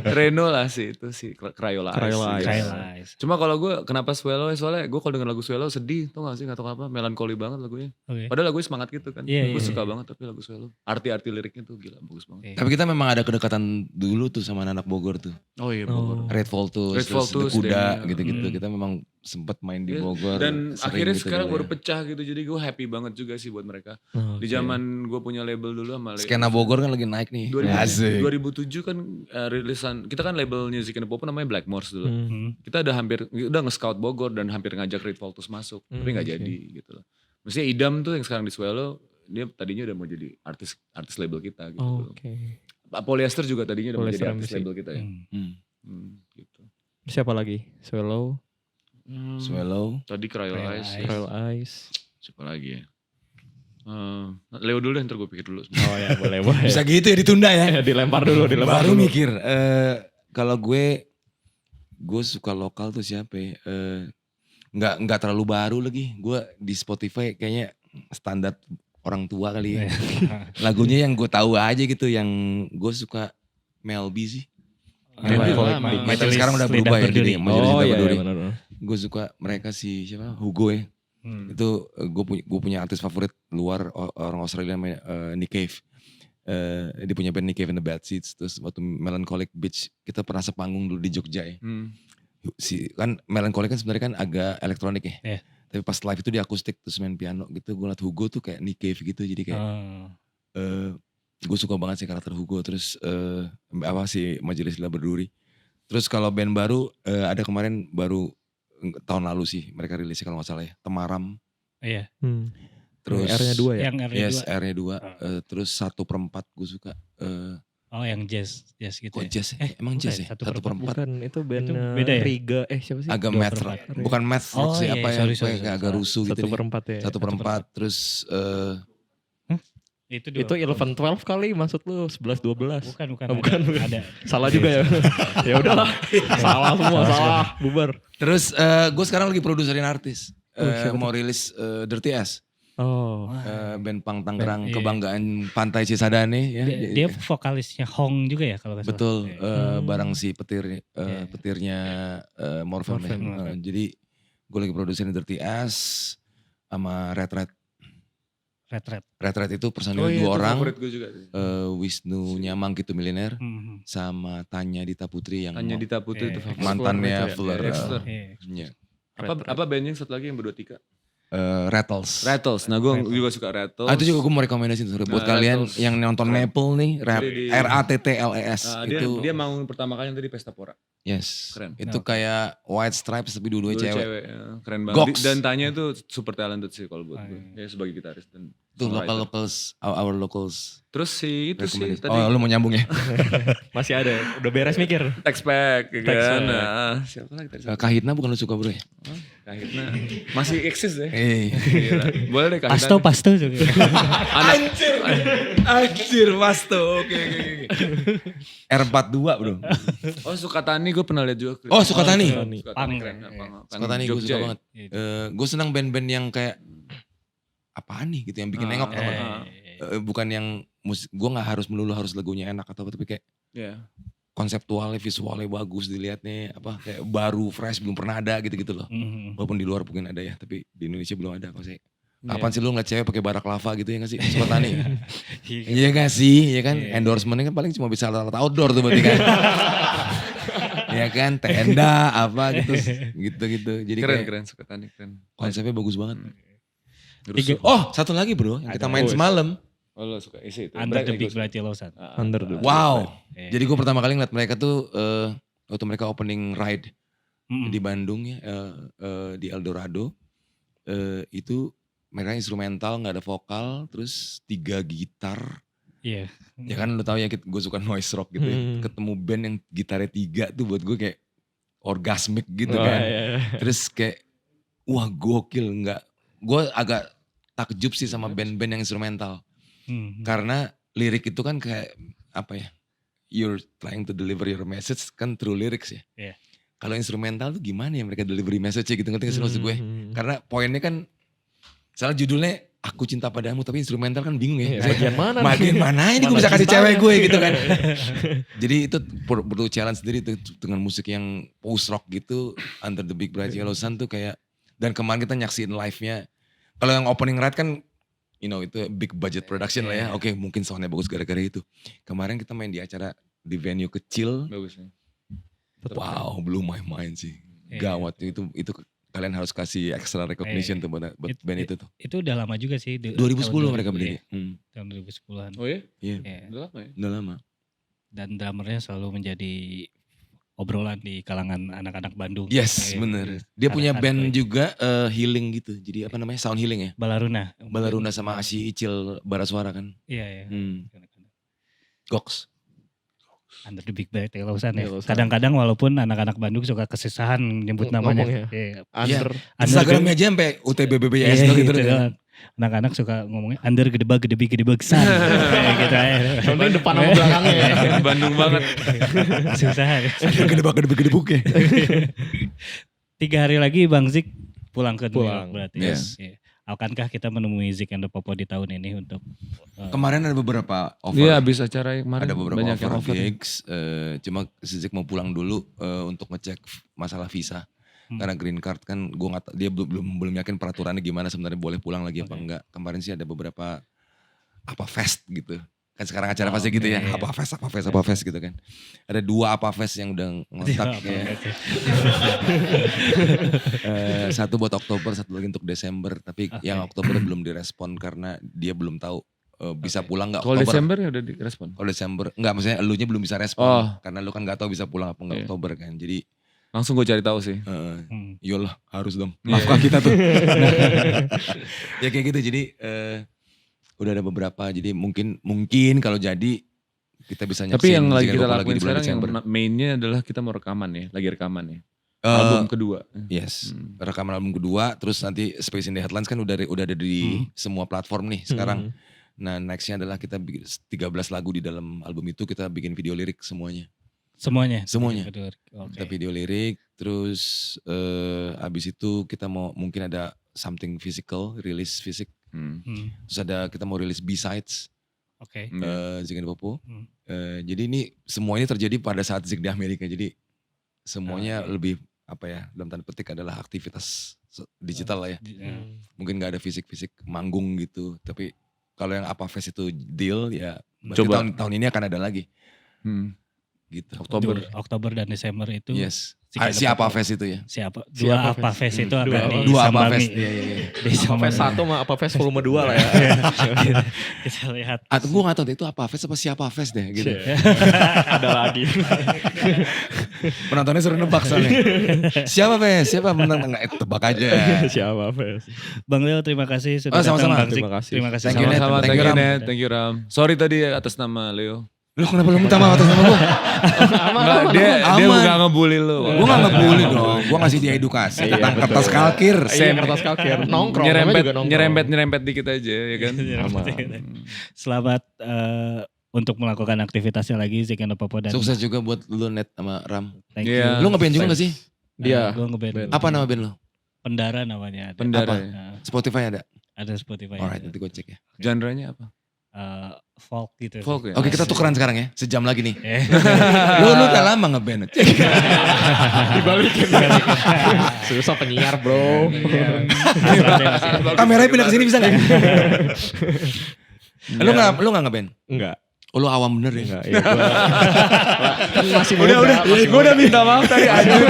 Reno lah sih itu sih. Crayola Eyes. Crayola Eyes. Crayola Eyes. Cuma kalau gue kenapa Swallow ya, soalnya gue kalau denger lagu Swallow sedih tau gak sih, gak tau apa, melankoli banget lagunya. Oke. Padahal lagunya semangat gitu kan. Iya, Gue iya, suka iya. banget tapi lagu Swallow. Arti-arti liriknya tuh gila, bagus banget. Oke. Tapi kita memang ada kedekatan dulu tuh sama anak Bogor tuh. Oh iya Bogor. Red Voltus, Red terus The Voltus, Kuda Demi. gitu-gitu. Hmm. Kita memang sempet main di Iya, Bogor. Dan sering akhirnya gitu sekarang dulu baru ya. pecah gitu, jadi gue happy banget juga sih buat mereka. Di Oke. zaman gue punya label dulu sama Skena Bogor kan lagi naik nih. 2007 Asik. kan rilisan, kita kan labelnya Zik and the Popo namanya Blackmores dulu. Kita udah nge-scout Bogor dan hampir ngajak Red Voltus masuk, tapi gak oke. jadi gitu loh. Maksudnya Idam tuh yang sekarang di Swallow, dia tadinya udah mau jadi artis label kita gitu. Oke. Polyester juga tadinya udah mau Polyester jadi artis MC. label kita ya. Gitu. Siapa lagi? Swallow, Swallow. Tadi Crayola Crayola Eyes. Eyes. Ya. Crayola Eyes. Siapa lagi ya? Leo dulu deh, ntar gue pikir dulu. Oh ya boleh. Bisa gitu ya ditunda ya. dilempar dulu. Baru mikir. Kalau gue suka lokal tuh siapa ya? Nggak terlalu baru lagi. Gue di Spotify kayaknya standar orang tua kali ya. Lagunya yang gue tahu aja gitu. Yang gue suka Mel B sih. Metal sekarang udah berubah ya jadi Majelis Oh Lidah iya, Berduri. benar. Gue suka mereka si siapa? Hugo ya. Itu gue punya artis favorit luar orang Australia namanya Nick Cave. Dia punya band Nick Cave and the Bad Seeds. Terus waktu Melancholic Beach kita pernah sepanggung dulu di Jogja ya. Kan Melancholic kan sebenarnya kan agak elektronik ya. Iya. Tapi pas live itu dia akustik terus main piano gitu. Gue liat Hugo tuh kayak Nick Cave gitu. Jadi kayak gue suka banget sih karakter Hugo. Terus si Majelis Lidah Berduri. Terus kalau band baru ada kemarin baru tahun lalu sih mereka rilisnya kalau gak salah ya. Temaram. Iya. Terus R-nya 2 ya? Yang R-nya Yes, dua. R-nya 2. Terus 1/4 gue suka. Oh yang jazz gitu Kok ya. jazz ya? Emang bukan jazz ya? ya? 1/4. Bukan itu band Itu beda ya? Riga. Siapa sih? Agak Dua math per rock. empat. Bukan math rock Oh, sih. iya, Apa ya? sorry, Kayak agak rusuh gitu. 1/4 ya? 1/4. Terus Itu Itu 11-12 kali maksud lu 11-12. Bukan. Oh, bukan. Ada. Salah juga ya. Ya udahlah. Salah semua, salah. Bubar. Terus gue sekarang lagi produserin artis. siapa Mau rilis Dirty S. Oh. Band punk Tangerang. Iya. Kebanggaan Pantai Cisadane ya. Dia vokalisnya Hong juga ya kalau nggak salah. Betul, Iya. barang si petirnya Morfem ya. Morfem. Jadi gue lagi produserin Dirty S sama Red. Red itu personil itu 2 orang. favorit gue juga. Wisnu Nyamang gitu milioner. Mhm. Sama Tanya Dita Putri yang Hanya Dita Putri itu Iya. favorit. mantannya Fleur. Fleur. Fleur. Iya. Iya. Apa bandnya yang satu lagi yang berdua Tika? Rattles. Rattles. Nah gue juga suka Rattles. Itu juga gue mau rekomendasiin tuh buat Nah, kalian Rattles. yang nonton Maple nih, Jadi di- RATTLES Dia itu. mau pertama kali nanti di Pesta Pora. Yes. Keren. Itu kayak White Stripes tapi dua-duanya Dua cewek. ya. Keren banget. Gox. Dan Tanya itu super talented sih kalau buat gue. Oh, Ya sebagai gitaris dan Itu songwriter. locals, our locals. Terus si itu sih recommendation. tadi Oh lu mau nyambung ya? Masih ada, udah beres mikir. Textpack ya Textpack. kan. Nah, siapa lagi tadi? Kahitna bukan lu suka bro ya? Kahitna. Masih eksis deh. Eh. Gila. Boleh deh Kahitna. Pasto juga. Anjir Pasto. Oke. R42 bro. Oh Sukatani gue pernah lihat juga. Oh Sukatani. Sukatani Pang. keren. Sukatani gue suka banget. Gue senang band-band yang kayak apaan nih gitu yang bikin nengok tau gak? Bukan yang musik, gue gak harus melulu harus lagunya enak atau apa, tapi kayak konseptualnya, visualnya bagus dilihatnya, apa kayak baru, fresh, belum pernah ada gitu-gitu loh. Walaupun di luar mungkin ada ya, tapi di Indonesia belum ada pasti. Kapan sih lu ngeliat cewek pakai barak lava gitu ya gak sih? Sukatani. Iya gak sih? Iya kan? Endorsementnya kan paling cuma bisa alat outdoor tuh berarti kan. Ya kan? Tenda apa gitu. Jadi Keren Sukatani keren. konsepnya bagus banget. Rusuh. Oh satu lagi bro, yang kita main semalam. Oh lo suka isi itu. Under the Big Bright Yellow Sun. Under the Wow. Iya. Jadi gue pertama kali ngeliat mereka tuh waktu mereka opening ride Mm-mm. di Bandung ya, di Eldorado. Itu mereka instrumental, nggak ada vokal, terus 3 gitar. Iya. Ya kan lu tahu ya gue suka noise rock gitu. Ya. Ketemu band yang gitarnya 3 tuh buat gue kayak orgasmic gitu kan. Terus kayak wah gokil nggak. Gue agak takjub sih sama band-band yang instrumental. Karena lirik itu kan kayak apa ya? You're trying to deliver your message kan through lyrics ya. Yeah. Kalau instrumental tuh gimana ya mereka delivery message-nya gitu, ngerti gak sih maksud gue? Karena poinnya kan, salah judulnya Aku Cinta Padamu, tapi instrumental kan bingung ya. Bagian mana? Bagian mana ini gue bisa kasih cewek gue gitu kan. Jadi itu perlu challenge sendiri tuh dengan musik yang post rock gitu, Under the Big Bright Yellow Sun tuh kayak, dan kemarin kita nyaksiin live-nya. Kalau yang opening ride kan, you know itu big budget production lah ya. Oke, mungkin soundnya bagus gara-gara itu. Kemarin kita main di acara di venue kecil. Bagus nih. Wow, blew my mind sih. Gawat itu kalian harus kasih extra recognition tuh buat band itu tuh. Itu udah lama juga sih. 2010 mereka berdiri. Tahun 2010-an. Oh iya? Iya. Udah lama ya? Udah lama. Dan drummernya selalu menjadi obrolan di kalangan anak-anak Bandung. Yes, bener. Dia punya band juga healing gitu. Jadi apa namanya? Sound healing ya? Balaruna sama Asyi Icil Barasuara kan. Iya. Gox. Under the Big Bright Yellow Sun ya. Kadang-kadang walaupun anak-anak Bandung suka kesusahan nyebut namanya. Under. Instagramnya aja sampai UTBBBS gitu. Anak-anak suka ngomongnya under gedebag san. Kayak gitu aja. Contohnya depan sama belakangnya ya. Bandung banget. Susah. Gedebak ya. 3 hari lagi Bang Zik pulang ke New York berarti. Yes. Ya. Akankah kita menemui Zik and the Popo di tahun ini untuk Kemarin ada beberapa offer. Iya habis acara yang kemarin. Ada beberapa banyak yang offer gigs. Cuma si Zik mau pulang dulu untuk ngecek masalah visa. Karena green card kan dia belum yakin peraturannya gimana sebenarnya boleh pulang lagi apa enggak. Kemarin sih ada beberapa apa fest gitu. Kan sekarang acara pasti gitu ya. Apa fest gitu kan. Ada 2 apa fest yang udah ngontak ya. Satu buat Oktober, satu lagi untuk Desember. Tapi yang Oktober belum direspon karena dia belum tahu bisa pulang nggak Kalau Oktober. Desember ya udah direspon? Kalau Desember, enggak maksudnya elunya belum bisa respon. Karena lu kan gak tahu bisa pulang apa enggak Oktober kan. Jadi langsung gue cari tahu sih. Yolah harus dong. Nafkah kita tuh. Ya kayak gitu. Jadi udah ada beberapa. Jadi mungkin kalau jadi kita bisa nyaksiin. Tapi yang lagi Zika kita Popo lakuin di bulan sekarang yang Desember. mainnya adalah kita mau rekaman ya. Lagi rekaman ya. Album kedua. Yes. Rekaman album kedua. Terus nanti Space in the Headlines kan udah ada di semua platform nih sekarang. Nah nextnya adalah kita bikin 13 lagu di dalam album itu. Kita bikin video lirik semuanya. semuanya? Kita video lirik, terus abis itu kita mau mungkin ada something physical, rilis fisik. Terus kita mau rilis B-sides, Zik and the Popo. Jadi ini semua ini terjadi pada saat Zik di Amerika. Jadi semuanya lebih apa ya, dalam tanda petik adalah aktivitas digital lah ya. Mungkin gak ada fisik-fisik manggung gitu. Tapi kalau yang apa fest itu deal ya, coba tahun ini akan ada lagi. Gitu. Oktober dan Desember itu. Yes. Siapa fest itu ya? Dua apa fest itu akan dua apa fest. Apa fest 1 sama apa fest volume 2 lah ya. Kita lihat. Atau gue gak tahu itu apa fest apa siapa fest deh gitu. Ada lagi. Penontonnya suruh nebak soalnya. Siapa Fes? Siapa menang? Tebak aja. Siapa Fes? Bang Leo terima kasih sudah Oh, sama-sama. datang Bang Zik. Terima kasih. Terima kasih. Thank you, Net. Sama-sama, Thank thank you, you Ram. Net, thank you Ram. Sorry tadi atas nama Leo. Lu kenapa lu minta maaf atas nama gue? Enggak, dia Aman. gak ngebully lu. Gue gak ngebully dong. Gue ngasih dia edukasi tentang betul. kertas kalkir. Iya, kertas kalkir. Nongkrong. namanya juga nongkrong. nyerempet dikit aja ya kan. Selamat untuk melakukan aktivitasnya lagi Zik and the Popo dan Sukses juga buat lu Net sama Ram. thank Iya. you. Lu ngeband juga gak sih? Dia. Gue ngeband. Apa nama band lu? Pendara namanya. Ada. Pendara. Apa? Ya. Nah, Spotify ada? ada Spotify. Alright, nanti gue cek ya. Genre-nya apa? Folk gitu. Folk ya? Oke, kita tukeran sekarang ya. Sejam lagi nih. Eh, Lu udah lama ngeband. Dibalikin. Susah penyiar bro. Kameranya pindah ke sini bisa gak? Lu gak ngeband? Enggak. Oh, lu awam bener ya? Enggak. Ya, kan masih muda. Gue udah minta maaf tadi anjir.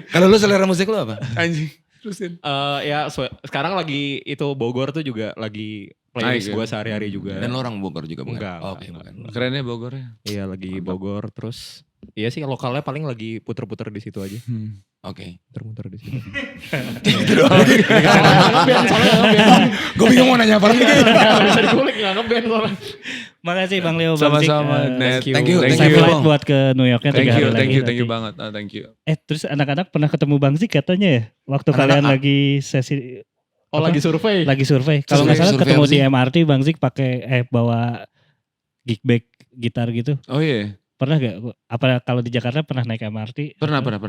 Kalau lu selera musik lu apa? Anjing. Terusin. Ya sekarang lagi itu Bogor tuh juga lagi playlist Naik ya? gue sehari-hari juga. Dan lu orang Bogor juga bukan? Enggak, Oke, enggak. bukan. Kerennya Bogor ya. Iya lagi Bogor terus. Iya sih lokalnya paling lagi puter-puter di situ aja. Oke. Puter-puter di situ. Gue bingung mau nanya apa lagi. Bisa dikulik gak ngeband soalnya. makasih Bang Leo, Bang Zik. Sama-sama Net. Thank you, Safe thank you. flight buat ke New Yorknya 3 hari lagi. Thank you nanti. banget. Thank you. Terus anak-anak pernah ketemu Bang Zik katanya ya? Waktu kalian lagi sesi Oh lagi survei. lagi survei. Kalau nggak salah Survei ketemu apa di sih? MRT Bang Zik pakai bawa gig bag gitar gitu. Oh iya. Pernah gak? Apa kalau di Jakarta pernah naik MRT? Pernah berapa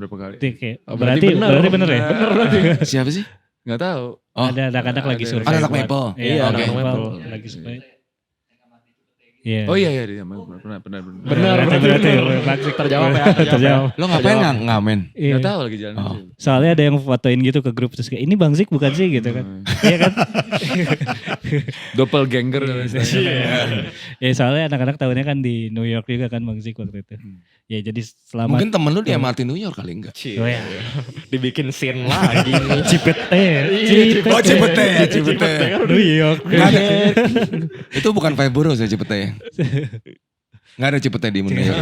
kali? Kayak, Oh, berarti bener ya? Bener berarti. Siapa sih? Enggak tahu. Oh. Ada anak-anak lagi Ada. survei. Ada anak buat- Maple. Iya, Iya, anak anak Maple Maple. lagi survei. Iya. Oh iya dia pernah. Bener, berarti Bang Zik Terjawab ya. terjawab. Lo ngapain nggak ngamen? Iya. Enggak tahu lagi jalan. Oh. aja. Soalnya ada yang fotoin gitu ke grup terus kayak ini Bang Zik bukan sih gitu kan. Iya kan? Doppelganger. Ya soalnya anak-anak tahunya kan di New York juga kan Bang Zik waktu itu. Ya jadi selamat. Mungkin temen lu di MRT New York kali enggak? Oh ya. Dibikin scene lagi nih. Cipete. Oh Cipete. New York. Nggak ada. Itu bukan Februari ya Cipete ya? Nggak ada Cipete di New York.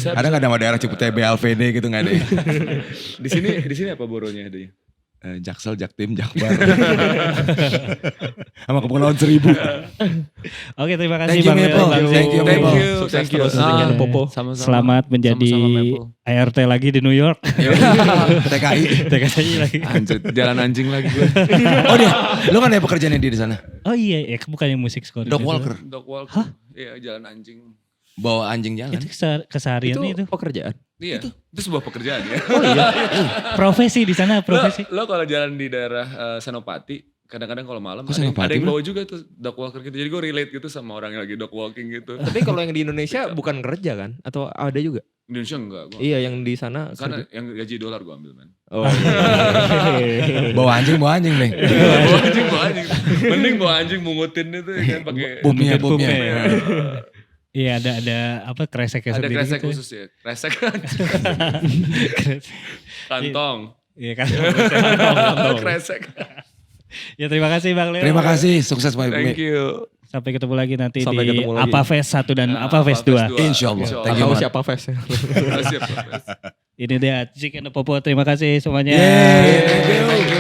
Ada nggak nama daerah Cipete BLVD gitu nggak ada ya? Di sini apa boronya adanya? Jaksel, Jaktim, Jakbar. Sama Kepulauan Seribu. Oke terima kasih Thank you, Bang Leo. Maple. Bang Zik. Thank you, Maple. Sukses terus dengan Popo. Sama-sama. Selamat menjadi Sama-sama, Maple. ART lagi di New York. TKI. TKI lagi. Anjir, jalan anjing lagi gue. Oh dia, lu kan ada pekerjaannya dia di sana? Oh iya, bukan yang musik score. Dog Walker. Dog walker. Iya, jalan anjing. Bawa anjing jalan. Itu kesehariannya itu. pekerjaan. Iya, itu sebuah pekerjaan ya. Profesi di sana, profesi. Lo kalau jalan di daerah Senopati, kadang-kadang kalau malam Kok ada Senopati, yang bro? bawa juga tuh dog walker gitu. Jadi gue relate gitu sama orang yang lagi dog walking gitu. Tapi kalau yang di Indonesia bukan kerja kan? Atau ada juga? Indonesia enggak. Gua. Iya yang di sana Karena kerja. yang gaji dolar gue ambil man. Oh iya. Bawa anjing nih. bawa anjing. Mending bawa anjing mungutin itu ya kan pakai. Pupnya. Iya ada apa kreseknya Ada sendiri kresek gitu. khusus ya. Kresek kantong. Iya kan. Kresek. Ya terima kasih Bang Leo. Terima kasih, sukses Pak. Thank you. Sampai ketemu lagi nanti Sampai di ketemu lagi. Apa Fest 1 dan Nah, Apa Fest 2. Insyaallah. Thank you, Tahu Mat. siapa Fes? Siap. Ini dia Zik and the Popo. Terima kasih semuanya. Yeay, thank you.